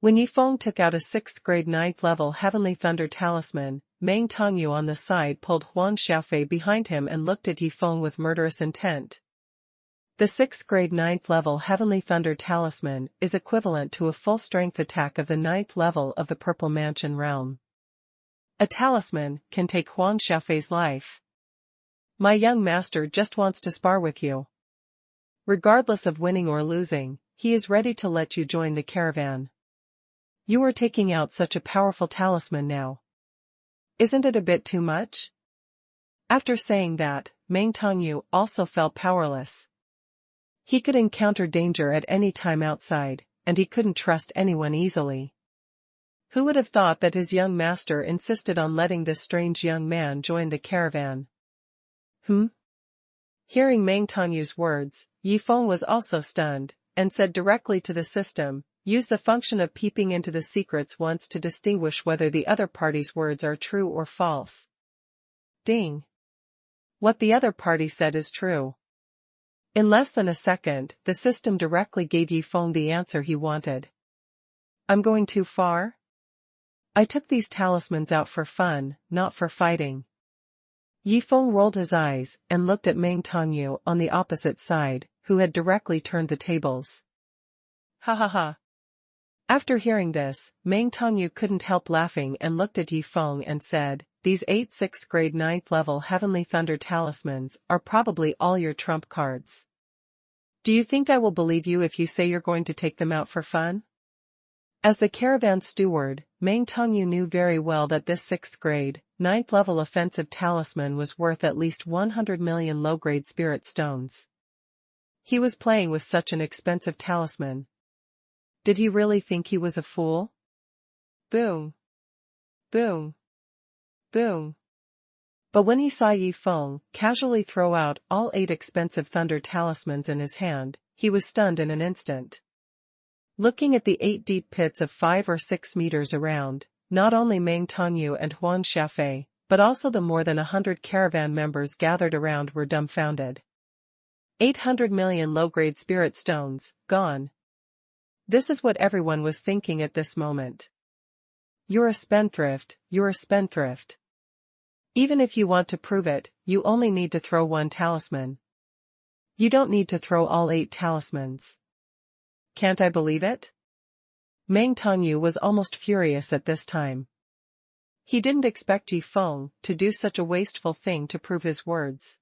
When Yifeng took out a 6th grade 9th level Heavenly Thunder Talisman, Meng Tongyu on the side pulled Huang Xiaofei behind him and looked at Yifeng with murderous intent. The 6th grade 9th level Heavenly Thunder Talisman is equivalent to a full-strength attack of the 9th level of the Purple Mansion realm. A talisman can take Huang Xiaofei's life. My young master just wants to spar with you. Regardless of winning or losing, he is ready to let you join the caravan. You are taking out such a powerful talisman now. Isn't it a bit too much? After saying that, Meng Tongyu also felt powerless. He could encounter danger at any time outside, and he couldn't trust anyone easily. Who would have thought that his young master insisted on letting this strange young man join the caravan? Hearing Meng Tongyu's words, Yifeng was also stunned, and said directly to the system, use the function of peeping into the secrets once to distinguish whether the other party's words are true or false. Ding! What the other party said is true. In less than a second, the system directly gave Yifeng the answer he wanted. I'm going too far? I took these talismans out for fun, not for fighting. Yifeng rolled his eyes and looked at Meng Tongyu on the opposite side, who had directly turned the tables. Ha ha ha. After hearing this, Meng Tongyu couldn't help laughing and looked at Yifeng and said, these 8 6th grade 9th level Heavenly Thunder Talismans are probably all your trump cards. Do you think I will believe you if you say you're going to take them out for fun? As the caravan steward, Meng Tongyu knew very well that this 6th grade, 9th level offensive talisman was worth at least 100 million low-grade spirit stones. He was playing with such an expensive talisman. Did he really think he was a fool? Boom! Boom! Boom! But when he saw Yifeng casually throw out all 8 expensive thunder talismans in his hand, he was stunned in an instant. Looking at the 8 deep pits of 5 or 6 meters around, not only Meng Tongyu and Huang Xiaofei, but also the more than 100 caravan members gathered around were dumbfounded. 800 million low-grade spirit stones, gone. This is what everyone was thinking at this moment. You're a spendthrift, you're a spendthrift. Even if you want to prove it, you only need to throw 1 talisman. You don't need to throw all 8 talismans. Can't I believe it? Meng Tongyu was almost furious at this time. He didn't expect Yifeng to do such a wasteful thing to prove his words.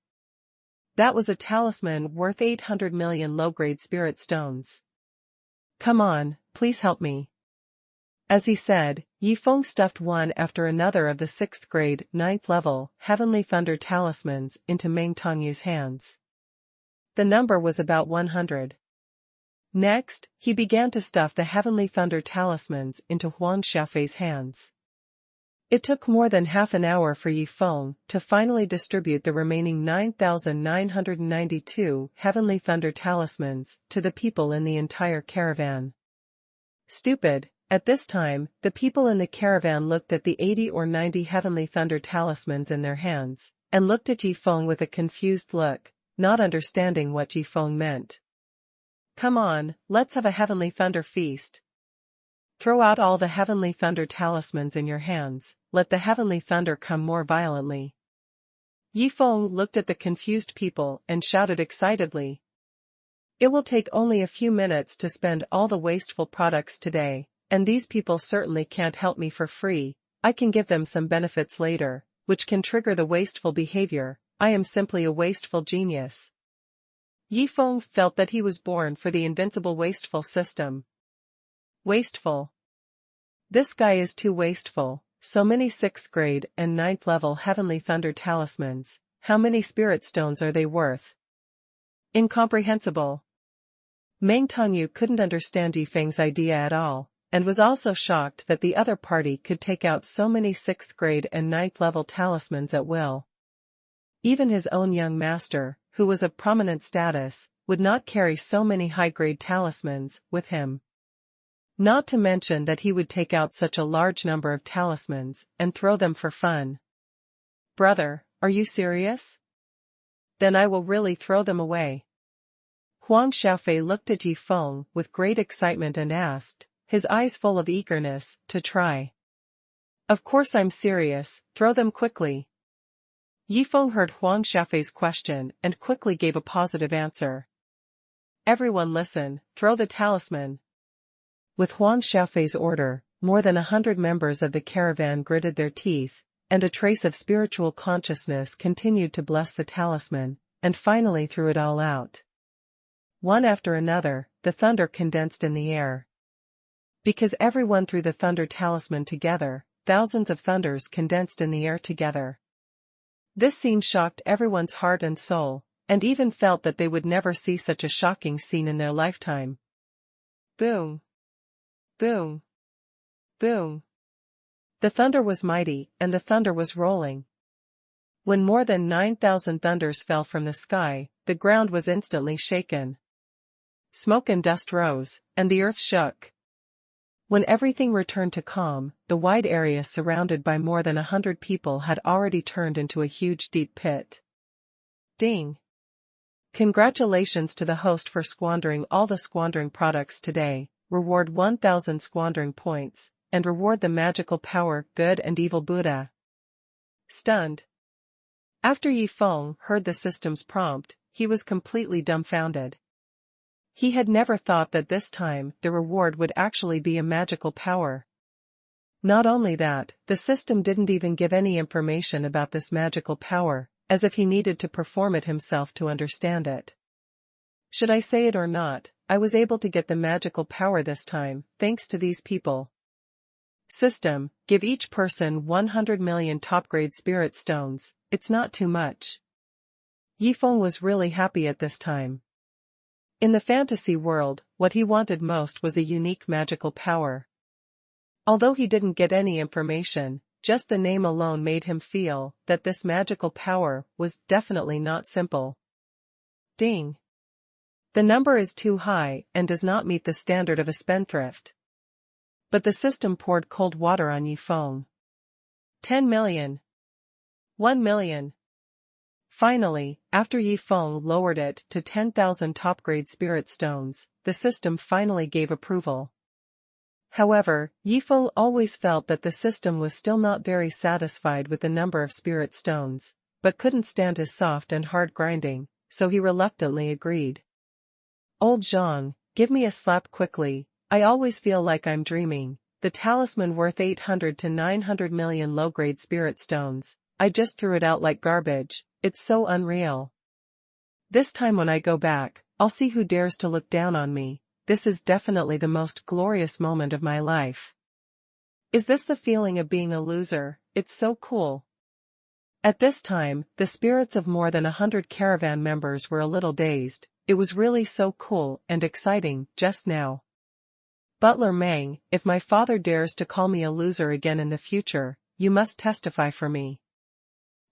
That was a talisman worth 800 million low-grade spirit stones. Come on, please help me. As he said, Yifeng stuffed one after another of the 6th grade, 9th level, Heavenly Thunder talismans into Meng Tongyu's hands. The number was about 100. Next, he began to stuff the Heavenly Thunder talismans into Huang Xiaofei's hands. It took more than half an hour for Yifeng to finally distribute the remaining 9,992 Heavenly Thunder talismans to the people in the entire caravan. Stupid. At this time, the people in the caravan looked at the 80 or 90 Heavenly Thunder talismans in their hands, and looked at Yifeng with a confused look, not understanding what Yifeng meant. Come on, let's have a Heavenly Thunder feast. Throw out all the Heavenly Thunder talismans in your hands, let the Heavenly Thunder come more violently. Yifeng looked at the confused people and shouted excitedly. It will take only a few minutes to spend all the wasteful products today, and these people certainly can't help me for free. I can give them some benefits later, which can trigger the wasteful behavior. I am simply a wasteful genius. Yifeng felt that he was born for the invincible wasteful system. Wasteful. This guy is too wasteful. So many 6th grade and 9th level Heavenly Thunder talismans. How many spirit stones are they worth? Incomprehensible. Meng Tongyu couldn't understand Yifeng's idea at all, and was also shocked that the other party could take out so many 6th grade and 9th level talismans at will. Even his own young master, who was of prominent status, would not carry so many high-grade talismans with him. Not to mention that he would take out such a large number of talismans and throw them for fun. Brother, are you serious? Then I will really throw them away. Huang Xiaofei looked at Yi Feng with great excitement and asked, his eyes full of eagerness, to try. Of course I'm serious, throw them quickly. Yi Feng heard Huang Xiaofei's question and quickly gave a positive answer. Everyone listen, throw the talisman. With Huang Xiaofei's order, more than 100 members of the caravan gritted their teeth, and a trace of spiritual consciousness continued to bless the talisman, and finally threw it all out. One after another, the thunder condensed in the air. Because everyone threw the thunder talisman together, thousands of thunders condensed in the air together. This scene shocked everyone's heart and soul, and even felt that they would never see such a shocking scene in their lifetime. Boom! Boom! Boom! The thunder was mighty, and the thunder was rolling. When more than 9,000 thunders fell from the sky, the ground was instantly shaken. Smoke and dust rose, and the earth shook. When everything returned to calm, the wide area surrounded by more than 100 people had already turned into a huge deep pit. Ding! Congratulations to the host for squandering all the squandering products today, reward 1,000 squandering points, and reward the magical power Good and Evil Buddha. Stunned. After Yi Feng heard the system's prompt, he was completely dumbfounded. He had never thought that this time the reward would actually be a magical power. Not only that, the system didn't even give any information about this magical power, as if he needed to perform it himself to understand it. Should I say it or not, I was able to get the magical power this time, thanks to these people. System, give each person 100 million top-grade spirit stones, it's not too much. Yi Feng was really happy at this time. In the fantasy world, what he wanted most was a unique magical power. Although he didn't get any information, just the name alone made him feel that this magical power was definitely not simple. Ding! The number is too high and does not meet the standard of a spendthrift. But the system poured cold water on Yi Feng. 10 million. 1 million. Finally, after Yi Feng lowered it to 10,000 top-grade spirit stones, the system finally gave approval. However, Yi Feng always felt that the system was still not very satisfied with the number of spirit stones, but couldn't stand his soft and hard grinding, so he reluctantly agreed. Old Zhan, give me a slap quickly, I always feel like I'm dreaming. The talisman worth 800 to 900 million low-grade spirit stones, I just threw it out like garbage. It's so unreal. This time when I go back, I'll see who dares to look down on me. This is definitely the most glorious moment of my life. Is this the feeling of being a loser? It's so cool. At this time, the spirits of more than 100 caravan members were a little dazed. It was really so cool and exciting just now. Butler Mang, if my father dares to call me a loser again in the future, you must testify for me.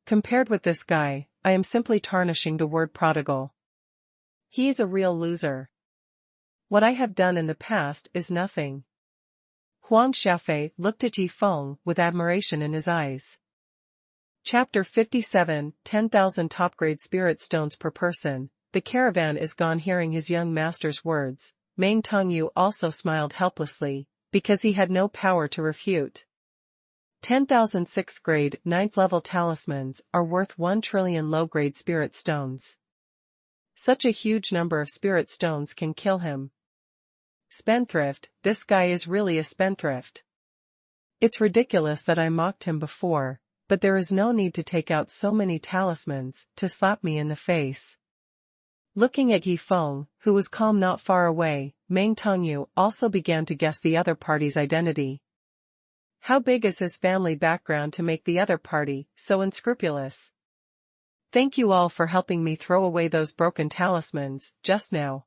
Compared with this guy, I am simply tarnishing the word prodigal. He is a real loser. What I have done in the past is nothing. Huang Xiaofei looked at Yi Feng with admiration in his eyes. Chapter 57, 10,000 top-grade spirit stones per person. The caravan is gone. Hearing his young master's words, Meng Tongyu also smiled helplessly, because he had no power to refute. 10,000 6th-grade, 9th-level talismans are worth 1 trillion low-grade spirit stones. Such a huge number of spirit stones can kill him. Spendthrift, this guy is really a spendthrift. It's ridiculous that I mocked him before, but there is no need to take out so many talismans to slap me in the face. Looking at Yi Feng, who was calm not far away, Meng Tongyu also began to guess the other party's identity. How big is his family background to make the other party so unscrupulous? Thank you all for helping me throw away those broken talismans just now.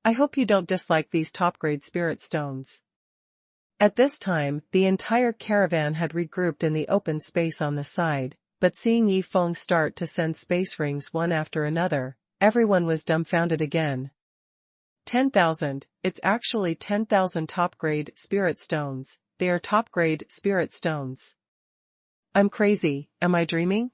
I hope you don't dislike these top-grade spirit stones. At this time, the entire caravan had regrouped in the open space on the side, but seeing Yi Feng start to send space rings one after another, everyone was dumbfounded again. 10,000, it's actually 10,000 top-grade spirit stones, they are top-grade spirit stones. I'm crazy, am I dreaming?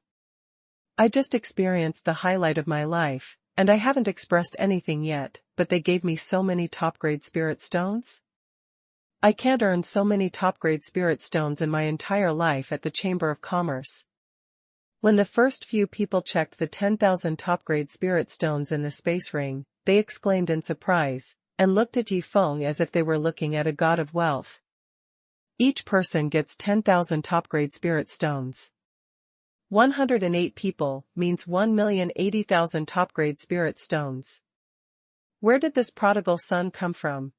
I just experienced the highlight of my life, and I haven't expressed anything yet, but they gave me so many top-grade spirit stones? I can't earn so many top-grade spirit stones in my entire life at the Chamber of Commerce. When the first few people checked the 10,000 top-grade spirit stones in the space ring, they exclaimed in surprise, and looked at Yifeng as if they were looking at a god of wealth. Each person gets 10,000 top-grade spirit stones. 108 people means 1,080,000 top-grade spirit stones. Where did this prodigal son come from?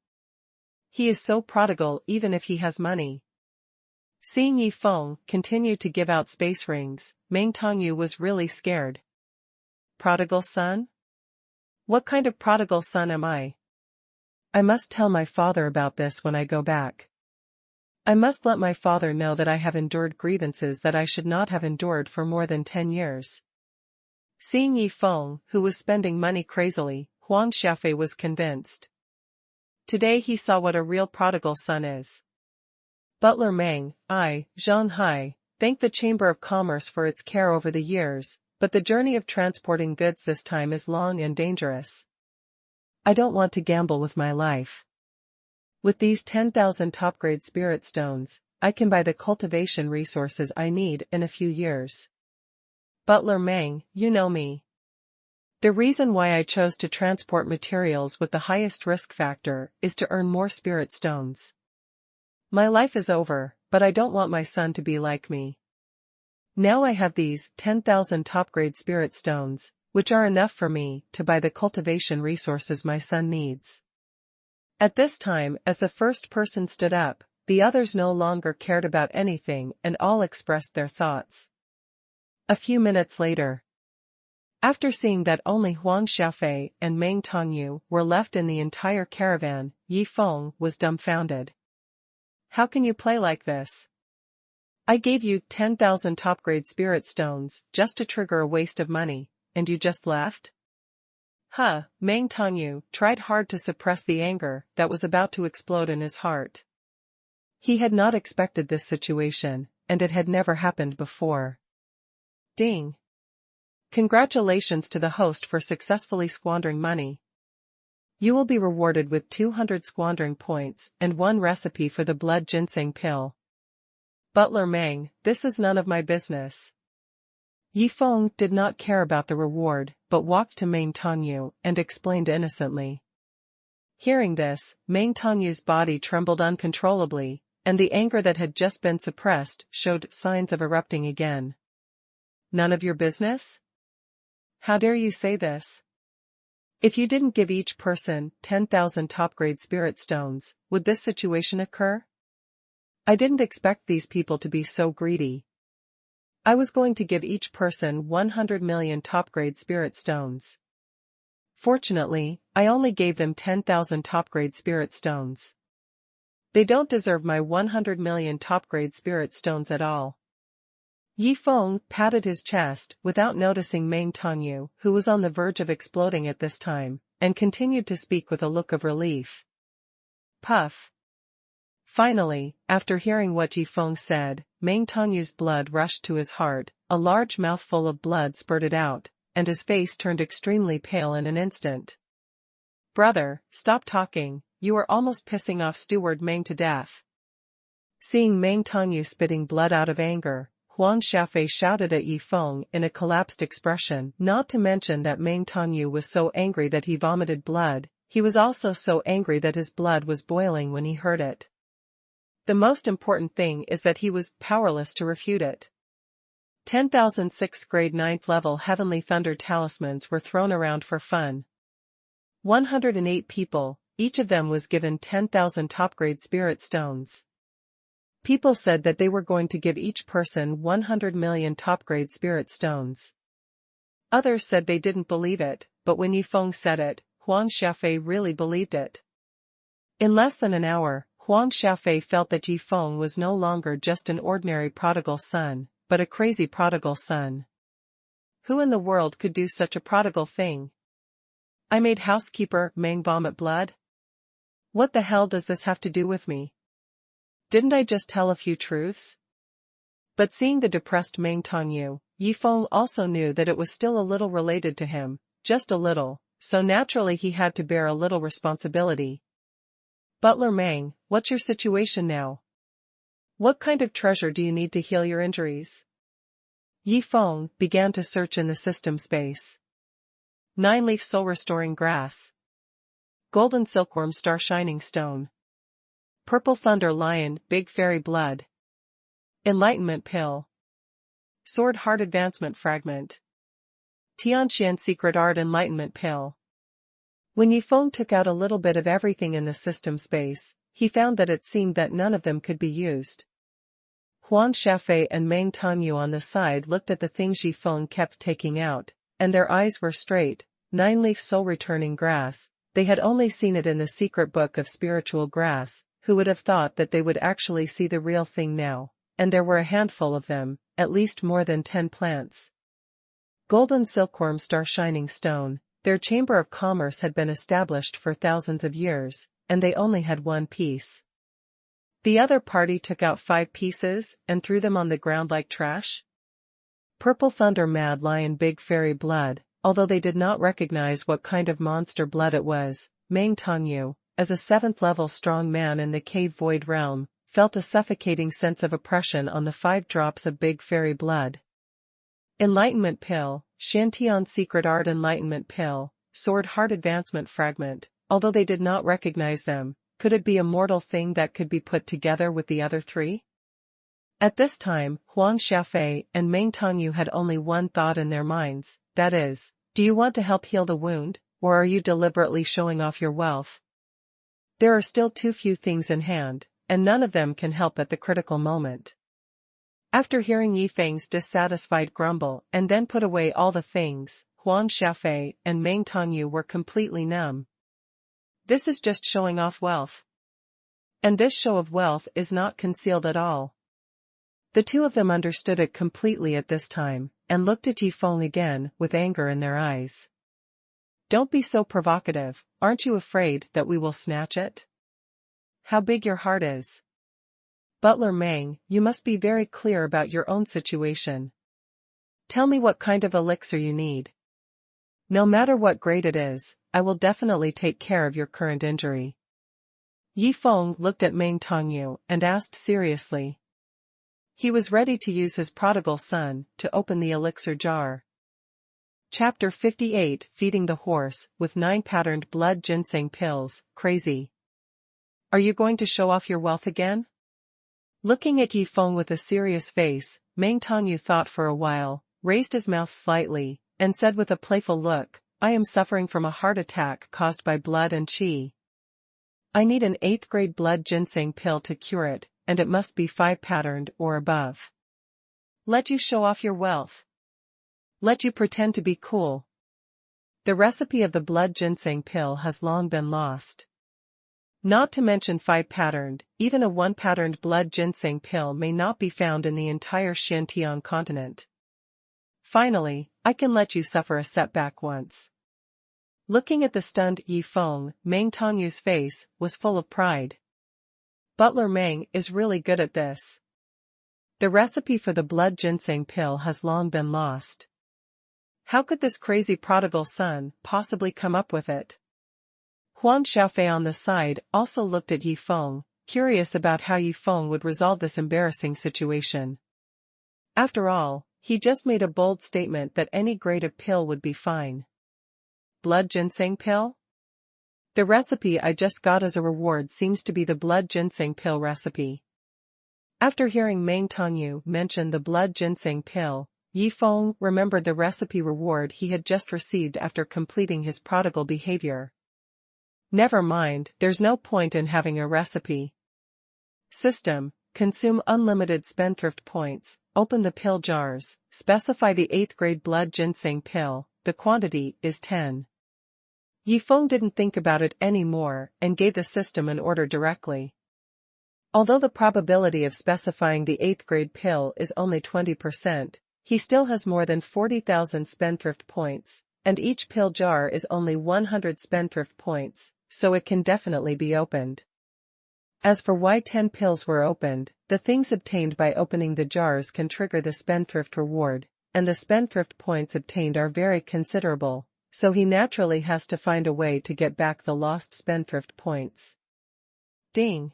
He is so prodigal even if he has money. Seeing Yifeng continue to give out space rings, Meng Tongyu was really scared. Prodigal son? What kind of prodigal son am I? I must tell my father about this when I go back. I must let my father know that I have endured grievances that I should not have endured for more than 10 years. Seeing Yifeng, who was spending money crazily, Huang Xiaofei was convinced. Today he saw what a real prodigal son is. Butler Meng, Zhan, thank the Chamber of Commerce for its care over the years, but the journey of transporting goods this time is long and dangerous. I don't want to gamble with my life. With these 10,000 top-grade spirit stones, I can buy the cultivation resources I need in a few years. Butler Meng, you know me. The reason why I chose to transport materials with the highest risk factor is to earn more spirit stones. My life is over, but I don't want my son to be like me. Now I have these 10,000 top-grade spirit stones, which are enough for me to buy the cultivation resources my son needs. At this time, as the first person stood up, the others no longer cared about anything and all expressed their thoughts. A few minutes later, after seeing that only Huang Xiaofei and Meng Tongyu were left in the entire caravan, Yifeng was dumbfounded. How can you play like this? I gave you 10,000 top-grade spirit stones just to trigger a waste of money, and you just left? Meng Tongyu tried hard to suppress the anger that was about to explode in his heart. He had not expected this situation, and it had never happened before. Ding! Congratulations to the host for successfully squandering money. You will be rewarded with 200 squandering points and 1 recipe for the blood ginseng pill. Butler Meng, this is none of my business. Yifeng did not care about the reward, but walked to Meng Tongyu and explained innocently. Hearing this, Meng Tongyu's body trembled uncontrollably, and the anger that had just been suppressed showed signs of erupting again. None of your business? How dare you say this? If you didn't give each person 10,000 top-grade spirit stones, would this situation occur? I didn't expect these people to be so greedy. I was going to give each person 100 million top-grade spirit stones. Fortunately, I only gave them 10,000 top-grade spirit stones. They don't deserve my 100 million top-grade spirit stones at all. Yifeng patted his chest without noticing Meng Tongyu, who was on the verge of exploding at this time, and continued to speak with a look of relief. Puff. Finally, after hearing what Yifeng said, Meng Tongyu's blood rushed to his heart, a large mouthful of blood spurted out, and his face turned extremely pale in an instant. Brother, stop talking, you are almost pissing off Steward Meng to death. Seeing Meng Tongyu spitting blood out of anger, Huang Xiaofei shouted at Yifeng in a collapsed expression, not to mention that Meng Tongyu was so angry that he vomited blood, he was also so angry that his blood was boiling when he heard it. The most important thing is that he was powerless to refute it. 10,000 6th grade 9th level Heavenly Thunder talismans were thrown around for fun. 108 people, each of them was given 10,000 top-grade spirit stones. People said that they were going to give each person 100 million top-grade spirit stones. Others said they didn't believe it, but when Yifeng said it, Huang Xiaofei really believed it. In less than an hour, Huang Xiaofei felt that Yifeng was no longer just an ordinary prodigal son, but a crazy prodigal son. Who in the world could do such a prodigal thing? I made housekeeper Meng vomit blood? What the hell does this have to do with me? Didn't I just tell a few truths? But seeing the depressed Meng Tongyu, Yifeng also knew that it was still a little related to him, just a little, so naturally he had to bear a little responsibility. Butler Meng, what's your situation now? What kind of treasure do you need to heal your injuries? Yifeng began to search in the system space. 9-leaf soul restoring grass. Golden silkworm star shining stone. Purple thunder lion big fairy blood. Enlightenment pill. Sword heart advancement fragment. Tianhen secret art enlightenment pill. When Yifeng took out a little bit of everything in the system space, he found that it seemed that none of them could be used. Huang Xiaofei and Meng Tongyu on the side looked at the things Yifeng kept taking out, and their eyes were straight. 9-leaf soul returning grass, they had only seen it in the secret book of spiritual grass. Who would have thought that they would actually see the real thing now? And there were a handful of them, at least more than 10 plants. Golden silkworm star shining stone, their chamber of commerce had been established for thousands of years, and they only had one piece. The other party took out 5 pieces and threw them on the ground like trash. Purple thunder mad lion big fairy blood, although they did not recognize what kind of monster blood it was. Meng Tongyu, as a 7th-level strong man in the cave void realm, felt a suffocating sense of oppression on the 5 drops of big fairy blood. Enlightenment pill, Shantian secret art enlightenment pill, sword heart advancement fragment, although they did not recognize them, could it be a mortal thing that could be put together with the other 3? At this time, Huang Xiaofei and Meng Tongyu had only one thought in their minds, that is, do you want to help heal the wound, or are you deliberately showing off your wealth? There are still too few things in hand, and none of them can help at the critical moment. After hearing Yifeng's dissatisfied grumble and then put away all the things, Huang Xiaofei and Meng Tongyu were completely numb. This is just showing off wealth. And this show of wealth is not concealed at all. The two of them understood it completely at this time, and looked at Yifeng again with anger in their eyes. Don't be so provocative, aren't you afraid that we will snatch it? How big your heart is. Butler Meng, you must be very clear about your own situation. Tell me what kind of elixir you need. No matter what grade it is, I will definitely take care of your current injury. Yifeng looked at Meng Tongyu and asked seriously. He was ready to use his prodigal son to open the elixir jar. Chapter 58 Feeding the Horse with 9 patterned blood ginseng pills, crazy. Are you going to show off your wealth again? Looking at Yifeng with a serious face, Meng Tongyu thought for a while, raised his mouth slightly, and said with a playful look, I am suffering from a heart attack caused by blood and qi. I need an 8th grade blood ginseng pill to cure it, and it must be 5 patterned or above. Let you show off your wealth. Let you pretend to be cool. The recipe of the blood ginseng pill has long been lost. Not to mention 5 patterned, even a 1 patterned blood ginseng pill may not be found in the entire Xinjiang continent. Finally, I can let you suffer a setback once. Looking at the stunned Yifeng, Meng Tongyu's face was full of pride. Butler Meng is really good at this. The recipe for the blood ginseng pill has long been lost. How could this crazy prodigal son possibly come up with it? Huang Xiaofei on the side also looked at Yifeng, curious about how Yifeng would resolve this embarrassing situation. After all, he just made a bold statement that any grade of pill would be fine. Blood ginseng pill? The recipe I just got as a reward seems to be the blood ginseng pill recipe. After hearing Meng Tongyu mention the blood ginseng pill, Yifeng remembered the recipe reward he had just received after completing his prodigal behavior. Never mind, there's no point in having a recipe. System, consume unlimited spendthrift points, open the pill jars, specify the 8th grade blood ginseng pill, the quantity is 10. Yifeng didn't think about it anymore and gave the system an order directly. Although the probability of specifying the 8th grade pill is only 20%, he still has more than 40,000 spendthrift points, And each pill jar is only 100 spendthrift points, so it can definitely be opened. As for why 10 pills were opened, the things obtained by opening the jars can trigger the spendthrift reward, and the spendthrift points obtained are very considerable, so he naturally has to find a way to get back the lost spendthrift points. Ding!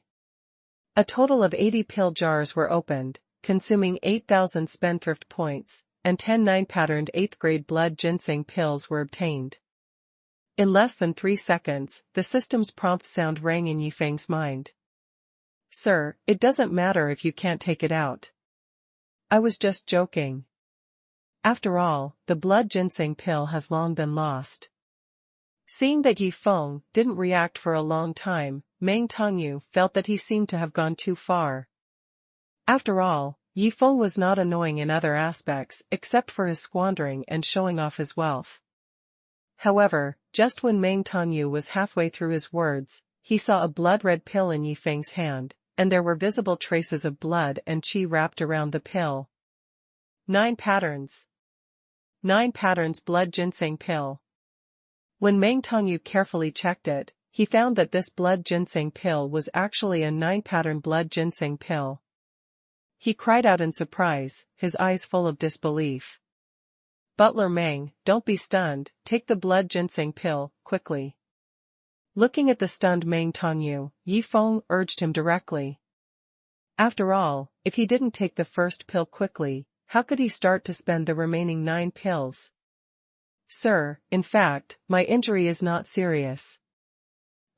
A total of 80 pill jars were opened, consuming 8,000 spendthrift points, and 10 9-patterned 8th grade blood ginseng pills were obtained. In less than 3 seconds, the system's prompt sound rang in Yifeng's mind. "Sir, it doesn't matter if you can't take it out. I was just joking. After all, the blood ginseng pill has long been lost." Seeing that Yifeng didn't react for a long time, Meng Tongyu felt that he seemed to have gone too far. After all, Yifeng was not annoying in other aspects except for his squandering and showing off his wealth. However, just when Meng Tongyu was halfway through his words, he saw a blood-red pill in Yifeng's hand, and there were visible traces of blood and qi wrapped around the pill. 9 patterns. 9 patterns blood ginseng pill. When Meng Tongyu carefully checked it, he found that this blood ginseng pill was actually a 9-pattern blood ginseng pill. He cried out in surprise, his eyes full of disbelief. "Butler Meng, don't be stunned, take the blood ginseng pill, quickly." Looking at the stunned Meng Tongyu, Yifeng urged him directly. After all, if he didn't take the first pill quickly, how could he start to spend the remaining 9 pills? "Sir, in fact, my injury is not serious.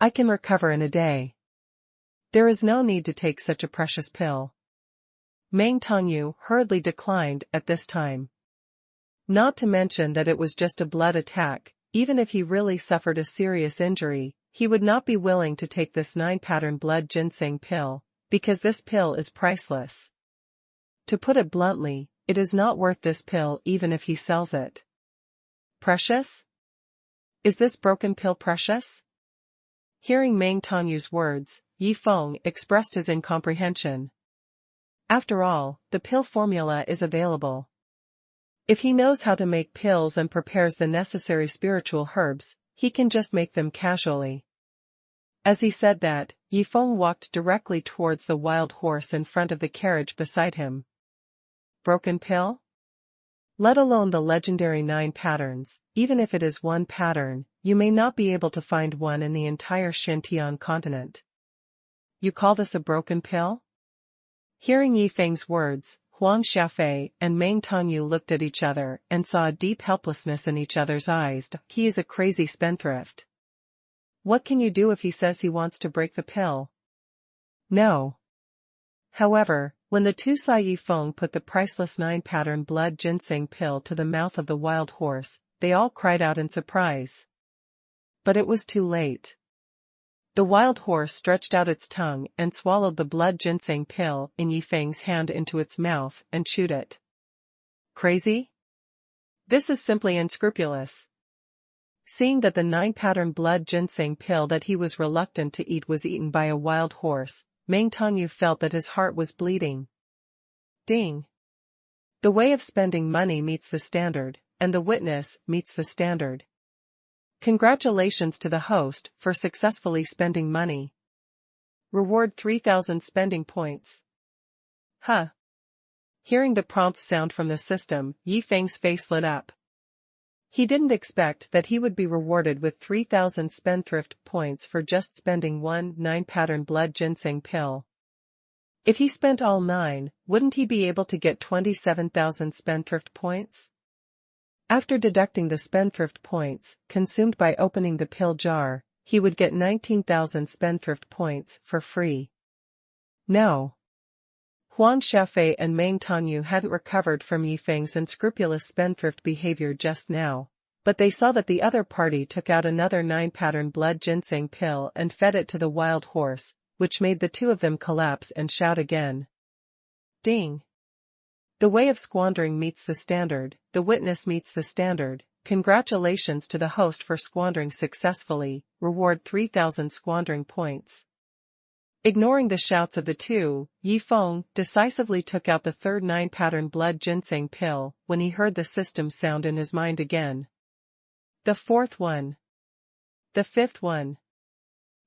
I can recover in a day. There is no need to take such a precious pill." Meng Tongyu hurriedly declined at this time. Not to mention that it was just a blood attack, even if he really suffered a serious injury, he would not be willing to take this 9-pattern blood ginseng pill, because this pill is priceless. To put it bluntly, it is not worth this pill even if he sells it. Precious? Is this broken pill precious? Hearing Meng Tongyu's words, Yifeng expressed his incomprehension. After all, the pill formula is available. If he knows how to make pills and prepares the necessary spiritual herbs, he can just make them casually. As he said that, Yifeng walked directly towards the wild horse in front of the carriage beside him. Broken pill? Let alone the legendary 9 patterns, even if it is one pattern, you may not be able to find one in the entire Xintian continent. You call this a broken pill? Hearing Yifeng's words, Huang Xiaofei and Meng Tongyu looked at each other and saw a deep helplessness in each other's eyes. He is a crazy spendthrift. What can you do if he says he wants to break the pill? No. However, when the two saw Yifeng put the priceless 9-pattern blood ginseng pill to the mouth of the wild horse, they all cried out in surprise. But it was too late. The wild horse stretched out its tongue and swallowed the blood ginseng pill in Yifeng's hand into its mouth and chewed it. Crazy? This is simply unscrupulous. Seeing that the 9-pattern blood ginseng pill that he was reluctant to eat was eaten by a wild horse, Meng Tongyu felt that his heart was bleeding. Ding! The way of spending money meets the standard, and the witness meets the standard. Congratulations to the host for successfully spending money. Reward 3,000 spending points. Huh. Hearing the prompt sound from the system, Yifeng's face lit up. He didn't expect that he would be rewarded with 3,000 spendthrift points for just spending one 9-pattern blood ginseng pill. If he spent all 9, wouldn't he be able to get 27,000 spendthrift points? After deducting the spendthrift points consumed by opening the pill jar, he would get 19,000 spendthrift points for free. No. Huang Xiaofei and Meng Tongyu hadn't recovered from Yifeng's unscrupulous spendthrift behavior just now, but they saw that the other party took out another 9-pattern blood ginseng pill and fed it to the wild horse, which made the two of them collapse and shout again. Ding! The way of squandering meets the standard, the witness meets the standard. Congratulations to the host for squandering successfully, reward 3,000 squandering points. Ignoring the shouts of the two, Yifeng decisively took out the third 9-pattern blood ginseng pill when he heard the system sound in his mind again. The fourth one. The fifth one.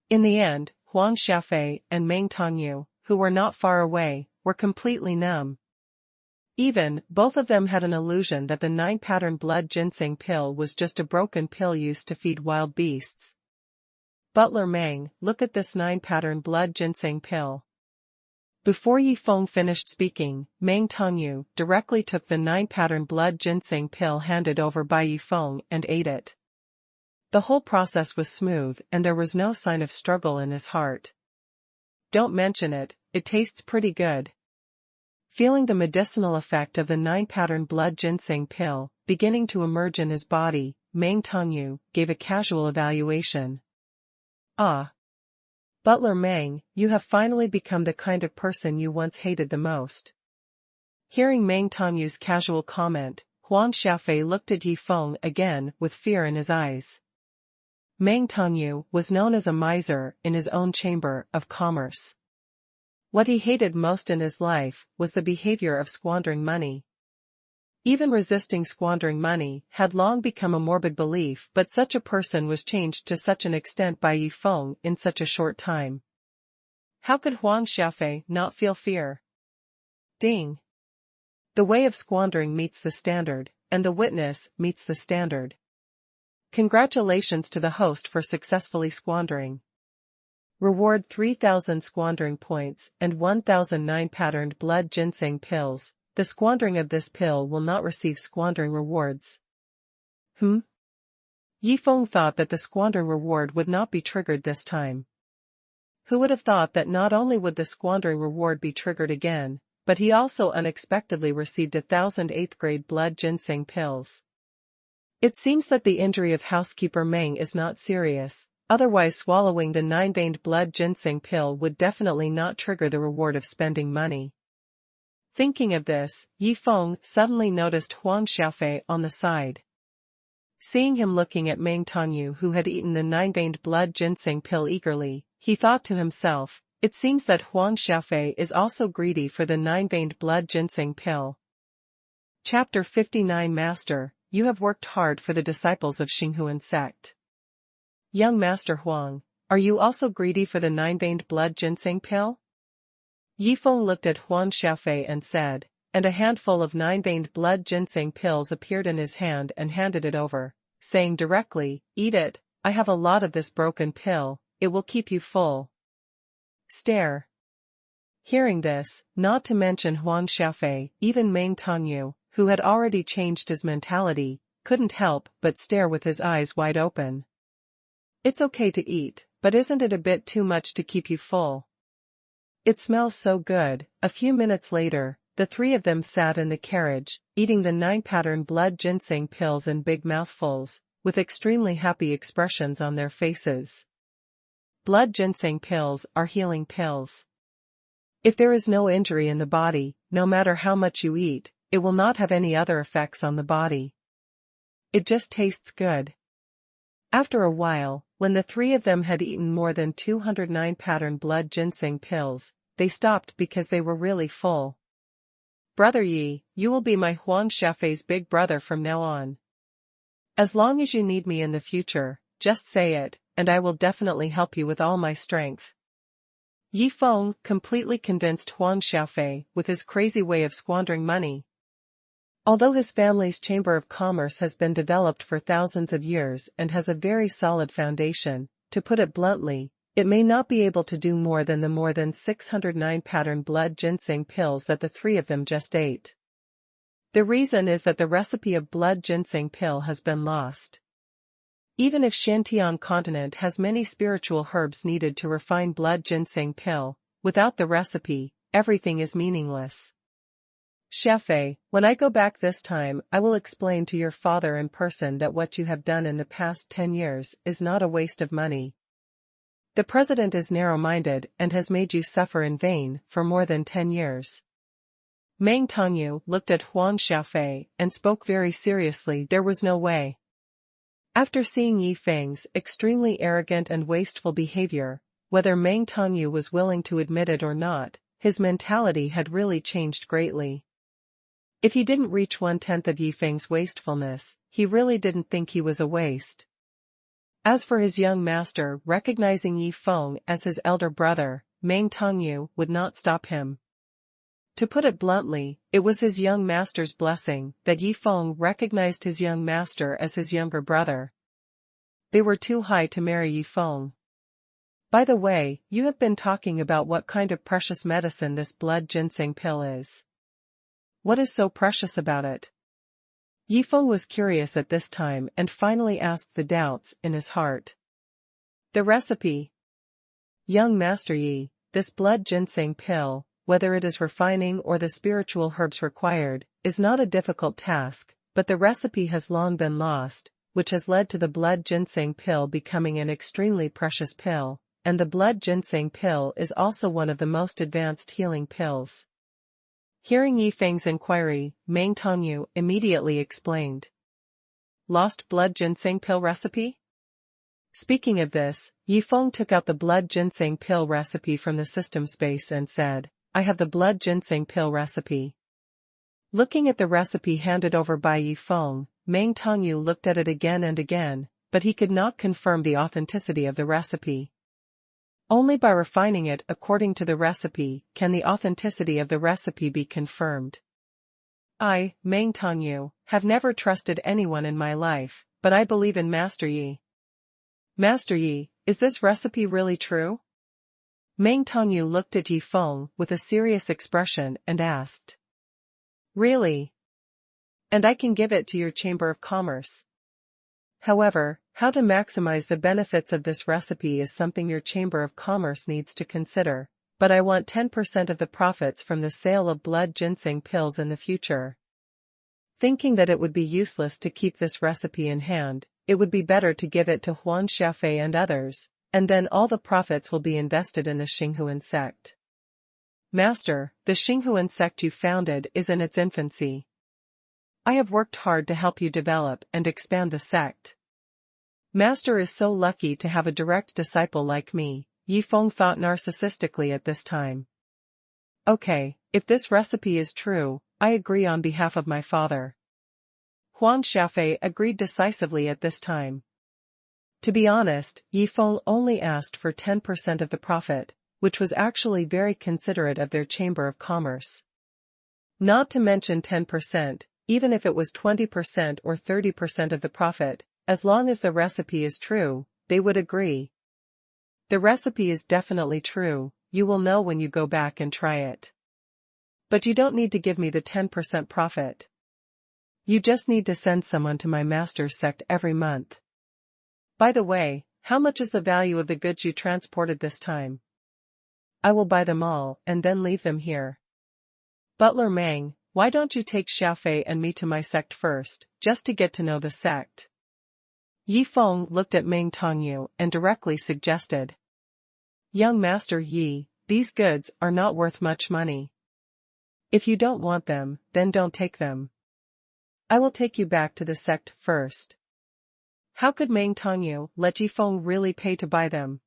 In the end, Huang Xiaofei and Meng Tongyu, who were not far away, were completely numb. Even, both of them had an illusion that the 9-pattern blood ginseng pill was just a broken pill used to feed wild beasts. Butler Meng, look at this 9-pattern blood ginseng pill. Before Yi Feng finished speaking, Meng Tongyu directly took the 9-pattern blood ginseng pill handed over by Yi Feng and ate it. The whole process was smooth and there was no sign of struggle in his heart. Don't mention it, it tastes pretty good. Feeling the medicinal effect of the 9-pattern blood ginseng pill beginning to emerge in his body, Meng Tongyu gave a casual evaluation. Ah. Butler Meng, you have finally become the kind of person you once hated the most. Hearing Meng Tongyu's casual comment, Huang Xiaofei looked at Yi Feng again with fear in his eyes. Meng Tongyu was known as a miser in his own chamber of commerce. What he hated most in his life was the behavior of squandering money. Even resisting squandering money had long become a morbid belief, but such a person was changed to such an extent by Yi Feng in such a short time. How could Huang Xiaofei not feel fear? Ding! The way of squandering meets the standard, and the witness meets the standard. Congratulations to the host for successfully squandering. Reward 3,000 squandering points and 1,000 9-patterned blood ginseng pills. The squandering of this pill will not receive squandering rewards. Yi Feng thought that the squandering reward would not be triggered this time. Who would have thought that not only would the squandering reward be triggered again, but he also unexpectedly received 1,000 8th-grade blood ginseng pills. It seems that the injury of housekeeper Meng is not serious, otherwise swallowing the 9-veined blood ginseng pill would definitely not trigger the reward of spending money. Thinking of this, Yi Feng suddenly noticed Huang Xiaofei on the side. Seeing him looking at Meng Tongyu, who had eaten the 9-veined blood ginseng pill eagerly, he thought to himself, it seems that Huang Xiaofei is also greedy for the 9-veined blood ginseng pill. Chapter 59 Master, you have worked hard for the disciples of Xinghuan sect. Young Master Huang, are you also greedy for the 9-veined blood ginseng pill? Yi Feng looked at Huang Xiaofei and said, and a handful of 9-veined blood ginseng pills appeared in his hand and handed it over, saying directly, eat it, I have a lot of this broken pill, it will keep you full. Stare. Hearing this, not to mention Huang Xiaofei, even Meng Tongyu, who had already changed his mentality, couldn't help but stare with his eyes wide open. It's okay to eat, but isn't it a bit too much to keep you full? It smells so good. A few minutes later, the three of them sat in the carriage, eating the 9-pattern blood ginseng pills in big mouthfuls, with extremely happy expressions on their faces. Blood ginseng pills are healing pills. If there is no injury in the body, no matter how much you eat, it will not have any other effects on the body. It just tastes good. After a while, when the three of them had eaten more than 209 pattern blood ginseng pills, they stopped because they were really full. Brother Yi, you will be my Huang Xiaofei's big brother from now on. As long as you need me in the future, just say it, and I will definitely help you with all my strength. Yi Feng completely convinced Huang Xiaofei with his crazy way of squandering money. Although his family's chamber of commerce has been developed for thousands of years and has a very solid foundation, to put it bluntly, it may not be able to do more than 609 pattern blood ginseng pills that the three of them just ate. The reason is that the recipe of blood ginseng pill has been lost. Even if Xintian continent has many spiritual herbs needed to refine blood ginseng pill, without the recipe, everything is meaningless. Xiaofei, when I go back this time, I will explain to your father in person that what you have done in the past 10 years is not a waste of money. The president is narrow-minded and has made you suffer in vain for more than 10 years. Meng Tongyu looked at Huang Xiaofei and spoke very seriously. There was no way. After seeing Yi Feng's extremely arrogant and wasteful behavior, whether Meng Tongyu was willing to admit it or not, his mentality had really changed greatly. If he didn't reach 1/10 of Yi Feng's wastefulness, he really didn't think he was a waste. As for his young master recognizing Yi Feng as his elder brother, Meng Tongyu would not stop him. To put it bluntly, it was his young master's blessing that Yi Feng recognized his young master as his younger brother. They were too high to marry Yi Feng. By the way, you have been talking about what kind of precious medicine this blood ginseng pill is. What is so precious about it? Yi Feng was curious at this time and finally asked the doubts in his heart. The recipe. Young Master Yi, this blood ginseng pill, whether it is refining or the spiritual herbs required, is not a difficult task, but the recipe has long been lost, which has led to the blood ginseng pill becoming an extremely precious pill, and the blood ginseng pill is also one of the most advanced healing pills. Hearing Yi Feng's inquiry, Meng Tongyu immediately explained. Lost blood ginseng pill recipe? Speaking of this, Yi Feng took out the blood ginseng pill recipe from the system space and said, I have the blood ginseng pill recipe. Looking at the recipe handed over by Yi Feng, Meng Tongyu looked at it again and again, but he could not confirm the authenticity of the recipe. Only by refining it according to the recipe can the authenticity of the recipe be confirmed. I, Meng Tongyu, have never trusted anyone in my life, but I believe in Master Yi. Master Yi, is this recipe really true? Meng Tongyu looked at Yi Feng with a serious expression and asked. Really? And I can give it to your Chamber of Commerce. However, how to maximize the benefits of this recipe is something your Chamber of Commerce needs to consider, but I want 10% of the profits from the sale of blood ginseng pills in the future. Thinking that it would be useless to keep this recipe in hand, it would be better to give it to Huang Xiaofei and others, and then all the profits will be invested in the Xinghuan sect. Master, the Xinghuan sect you founded is in its infancy. I have worked hard to help you develop and expand the sect. Master is so lucky to have a direct disciple like me, Yi Feng thought narcissistically at this time. Okay, if this recipe is true, I agree on behalf of my father. Huang Xiaofei agreed decisively at this time. To be honest, Yi Feng only asked for 10% of the profit, which was actually very considerate of their Chamber of Commerce. Not to mention 10%, even if it was 20% or 30% of the profit, as long as the recipe is true, they would agree. The recipe is definitely true, you will know when you go back and try it. But you don't need to give me the 10% profit. You just need to send someone to my master's sect every month. By the way, how much is the value of the goods you transported this time? I will buy them all and then leave them here. Butler Meng, why don't you take Xiaofei and me to my sect first, just to get to know the sect? Yi Feng looked at Meng Tongyu and directly suggested. Young Master Yi, these goods are not worth much money. If you don't want them, then don't take them. I will take you back to the sect first. How could Meng Tongyu let Yi Feng really pay to buy them?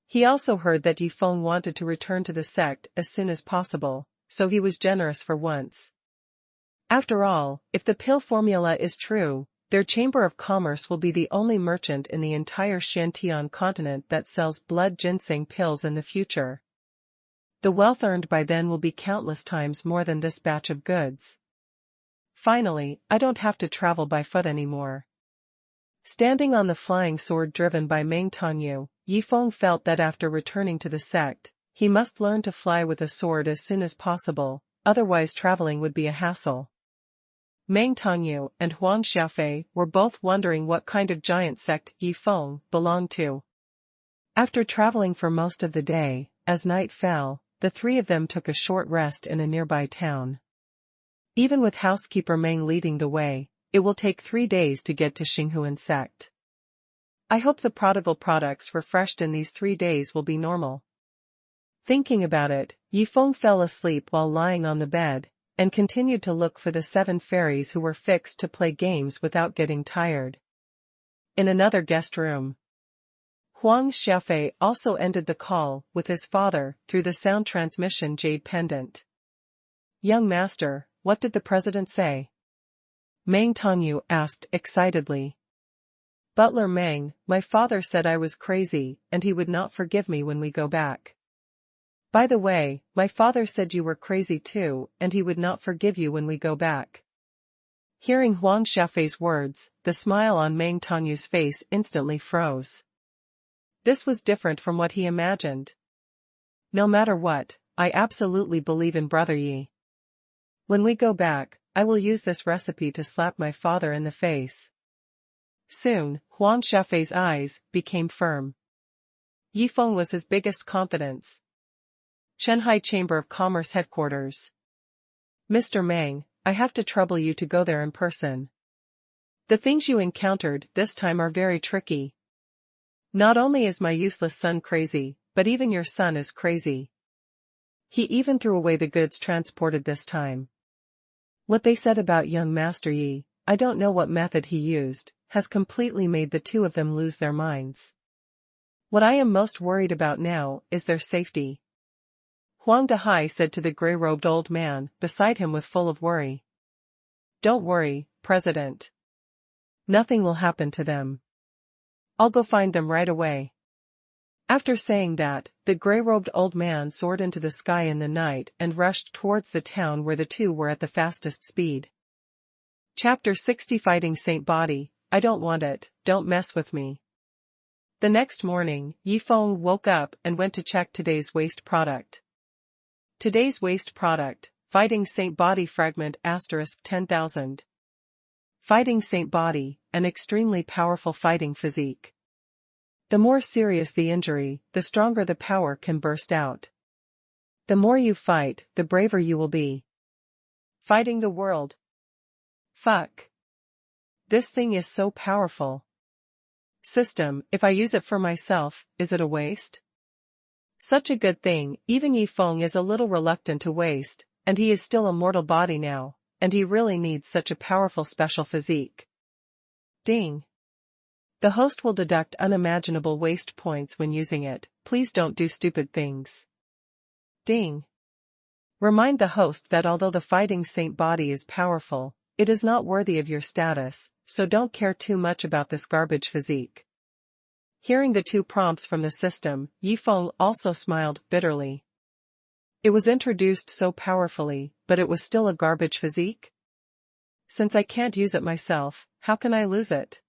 He also heard that Yi Feng wanted to return to the sect as soon as possible, so he was generous for once. After all, if the pill formula is true, their Chamber of Commerce will be the only merchant in the entire Shantian continent that sells blood ginseng pills in the future. The wealth earned by then will be countless times more than this batch of goods. Finally, I don't have to travel by foot anymore. Standing on the flying sword driven by Meng Tongyu, Yi Feng felt that after returning to the sect, he must learn to fly with a sword as soon as possible, otherwise traveling would be a hassle. Meng Tongyu and Huang Xiaofei were both wondering what kind of giant sect Yi Feng belonged to. After traveling for most of the day, as night fell, the three of them took a short rest in a nearby town. Even with housekeeper Meng leading the way, it will take 3 days to get to Xinghuan sect. I hope the prodigal products refreshed in these 3 days will be normal. Thinking about it, Yi Feng fell asleep while lying on the bed, and continued to look for the 7 fairies who were fixed to play games without getting tired. In another guest room, Huang Xiaofei also ended the call with his father through the sound transmission jade pendant. Young master, what did the president say? Meng Tongyu asked excitedly. Butler Meng, my father said I was crazy, and he would not forgive me when we go back. By the way, my father said you were crazy too, and he would not forgive you when we go back. Hearing Huang Xiaofei's words, the smile on Meng Tongyu's face instantly froze. This was different from what he imagined. No matter what, I absolutely believe in Brother Yi. When we go back, I will use this recipe to slap my father in the face. Soon, Huang Xiaofei's eyes became firm. Yifeng was his biggest confidence. Shanghai Chamber of Commerce headquarters. Mr. Meng, I have to trouble you to go there in person. The things you encountered this time are very tricky. Not only is my useless son crazy, but even your son is crazy. He even threw away the goods transported this time. What they said about young Master Yi, I don't know what method he used, has completely made the two of them lose their minds. What I am most worried about now is their safety. Huang Dehai said to the gray-robed old man beside him with full of worry. Don't worry, President. Nothing will happen to them. I'll go find them right away. After saying that, the gray-robed old man soared into the sky in the night and rushed towards the town where the two were at the fastest speed. Chapter 60 Fighting Saint Body, I don't want it, don't mess with me. The next morning, Yifeng woke up and went to check today's waste product. Today's waste product, Fighting Saint Body Fragment *10,000. Fighting Saint Body, an extremely powerful fighting physique. The more serious the injury, the stronger the power can burst out. The more you fight, the braver you will be. Fighting the world. Fuck. This thing is so powerful. System, if I use it for myself, is it a waste? Such a good thing, even Yifeng is a little reluctant to waste, and he is still a mortal body now, and he really needs such a powerful special physique. Ding. The host will deduct unimaginable waste points when using it, please don't do stupid things. Ding. Remind the host that although the Fighting Saint Body is powerful, it is not worthy of your status, so don't care too much about this garbage physique. Hearing the two prompts from the system, Yifeng also smiled bitterly. It was introduced so powerfully, but it was still a garbage physique? Since I can't use it myself, how can I lose it?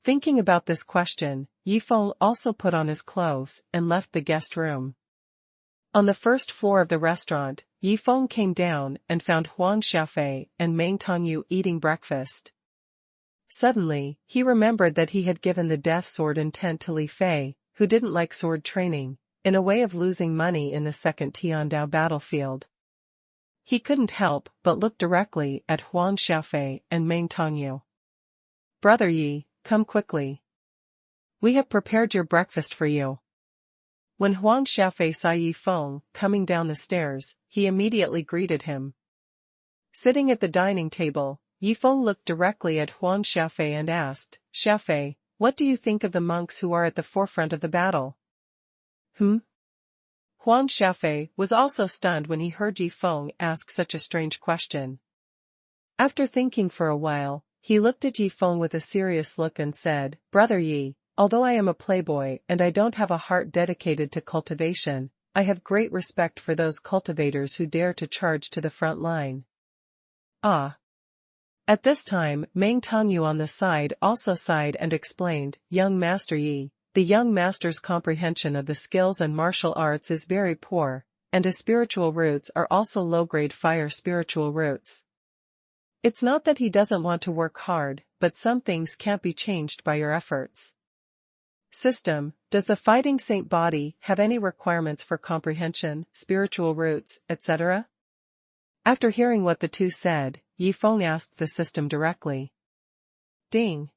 Thinking about this question, Yifeng also put on his clothes and left the guest room. On the first floor of the restaurant, Yifeng came down and found Huang Xiaofei and Meng Tongyu eating breakfast. Suddenly, he remembered that he had given the death sword intent to Li Fei, who didn't like sword training, in a way of losing money in the second Tiandao battlefield. He couldn't help but look directly at Huang Xiaofei and Meng Tongyu. Brother Yi, come quickly. We have prepared your breakfast for you. When Huang Xiaofei saw Yifeng coming down the stairs, he immediately greeted him. Sitting at the dining table, Yifeng looked directly at Huang Xiaofei and asked, Xiaofei, what do you think of the monks who are at the forefront of the battle? Huang Xiaofei was also stunned when he heard Yifeng ask such a strange question. After thinking for a while, he looked at Yifeng with a serious look and said, Brother Yi, although I am a playboy and I don't have a heart dedicated to cultivation, I have great respect for those cultivators who dare to charge to the front line. Ah. At this time, Meng Tongyu on the side also sighed and explained, Young Master Yi, the young master's comprehension of the skills and martial arts is very poor, and his spiritual roots are also low-grade fire spiritual roots. It's not that he doesn't want to work hard, but some things can't be changed by your efforts. System, does the Fighting Saint Body have any requirements for comprehension, spiritual roots, etc.? After hearing what the two said, Yifeng asked the system directly. Ding.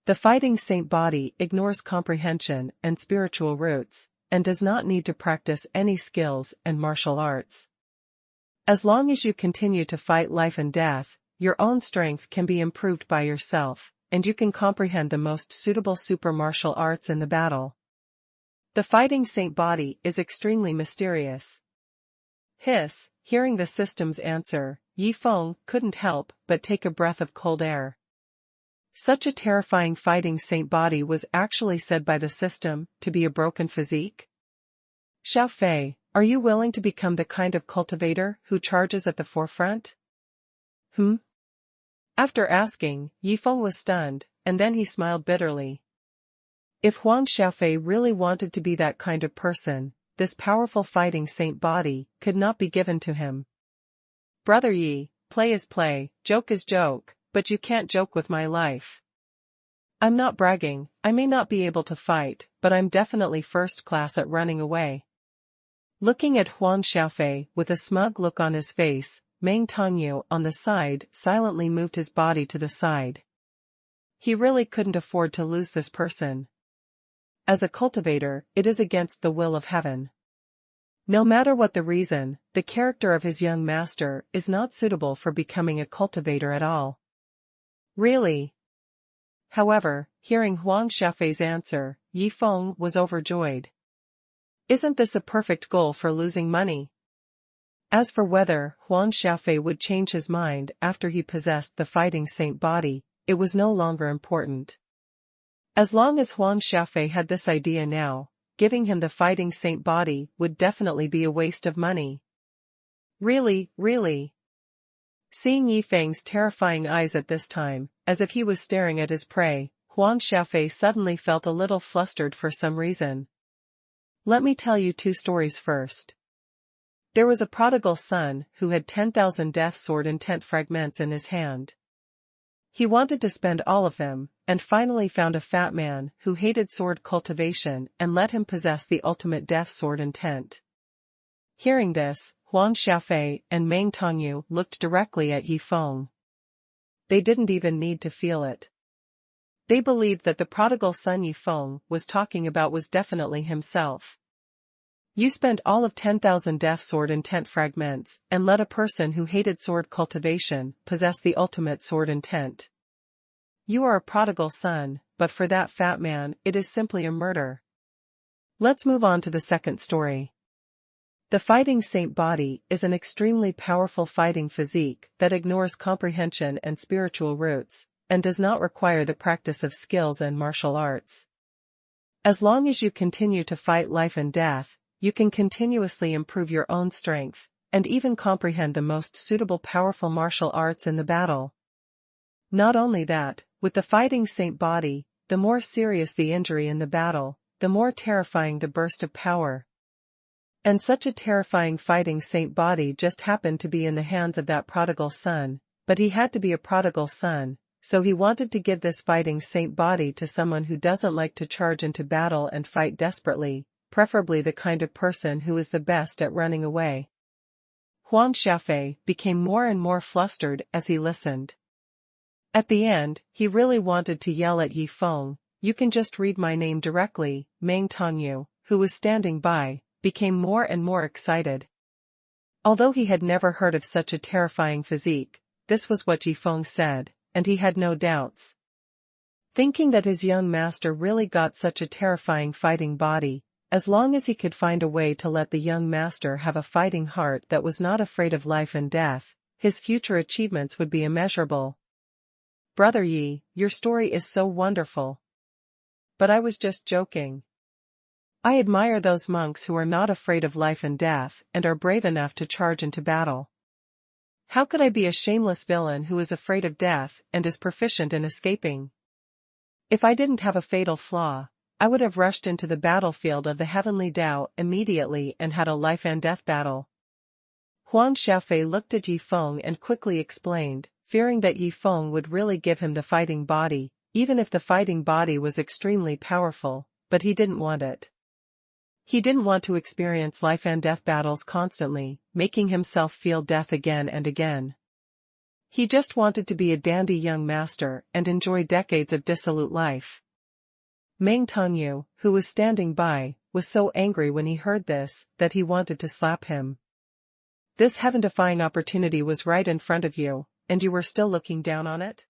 The Fighting Saint Body ignores comprehension and spiritual roots, and does not need to practice any skills and martial arts. As long as you continue to fight life and death, your own strength can be improved by yourself, and you can comprehend the most suitable super martial arts in the battle. The Fighting Saint Body is extremely mysterious. Hiss, hearing the system's answer, Yi Feng couldn't help but take a breath of cold air. Such a terrifying fighting saint body was actually said by the system to be a broken physique? Xiao Fei, are you willing to become the kind of cultivator who charges at the forefront? After asking, Yi Feng was stunned, and then he smiled bitterly. If Huang Xiaofei really wanted to be that kind of person, this powerful fighting saint body could not be given to him. Brother Yi, play is play, joke is joke, but you can't joke with my life. I'm not bragging, I may not be able to fight, but I'm definitely first class at running away. Looking at Huang Xiaofei with a smug look on his face, Meng Tongyu on the side silently moved his body to the side. He really couldn't afford to lose this person. As a cultivator, it is against the will of heaven. No matter what the reason, the character of his young master is not suitable for becoming a cultivator at all. Really? However, hearing Huang Xiaofei's answer, Yi Feng was overjoyed. Isn't this a perfect goal for losing money? As for whether Huang Xiaofei would change his mind after he possessed the fighting saint body, it was no longer important. As long as Huang Xiaofei had this idea now, giving him the fighting saint body would definitely be a waste of money. Really? Seeing Yi Feng's terrifying eyes at this time, as if he was staring at his prey, Huang Xiaofei suddenly felt a little flustered for some reason. Let me tell you two stories first. There was a prodigal son who had 10,000 death sword intent fragments in his hand. He wanted to spend all of them, and finally found a fat man who hated sword cultivation and let him possess the ultimate death sword intent. Hearing this, Huang Xiaofei and Meng Tongyu looked directly at Yi Feng. They didn't even need to feel it. They believed that the prodigal son Yi Feng was talking about was definitely himself. You spent all of 10,000 death sword intent fragments and let a person who hated sword cultivation possess the ultimate sword intent. You are a prodigal son, but for that fat man it is simply a murder. Let's move on to the second story. The fighting saint body is an extremely powerful fighting physique that ignores comprehension and spiritual roots, and does not require the practice of skills and martial arts. As long as you continue to fight life and death, you can continuously improve your own strength, and even comprehend the most suitable powerful martial arts in the battle. Not only that, with the fighting saint body, the more serious the injury in the battle, the more terrifying the burst of power. And such a terrifying fighting saint body just happened to be in the hands of that prodigal son, but he had to be a prodigal son, so he wanted to give this fighting saint body to someone who doesn't like to charge into battle and fight desperately, preferably the kind of person who is the best at running away. Huang Xiaofei became more and more flustered as he listened. At the end, he really wanted to yell at Yi Feng, "You can just read my name directly." Meng Tongyu, who was standing by, became more and more excited. Although he had never heard of such a terrifying physique, this was what Yi Feng said, and he had no doubts. Thinking that his young master really got such a terrifying fighting body, as long as he could find a way to let the young master have a fighting heart that was not afraid of life and death, his future achievements would be immeasurable. Brother Yi, your story is so wonderful. But I was just joking. I admire those monks who are not afraid of life and death and are brave enough to charge into battle. How could I be a shameless villain who is afraid of death and is proficient in escaping? If I didn't have a fatal flaw, I would have rushed into the battlefield of the heavenly Tao immediately and had a life and death battle. Huang Xiaofei looked at Yi Feng and quickly explained, fearing that Yi Feng would really give him the fighting body, even if the fighting body was extremely powerful, but he didn't want it. He didn't want to experience life and death battles constantly, making himself feel death again and again. He just wanted to be a dandy young master and enjoy decades of dissolute life. Meng Tongyu, who was standing by, was so angry when he heard this that he wanted to slap him. This heaven-defying opportunity was right in front of you, and you were still looking down on it?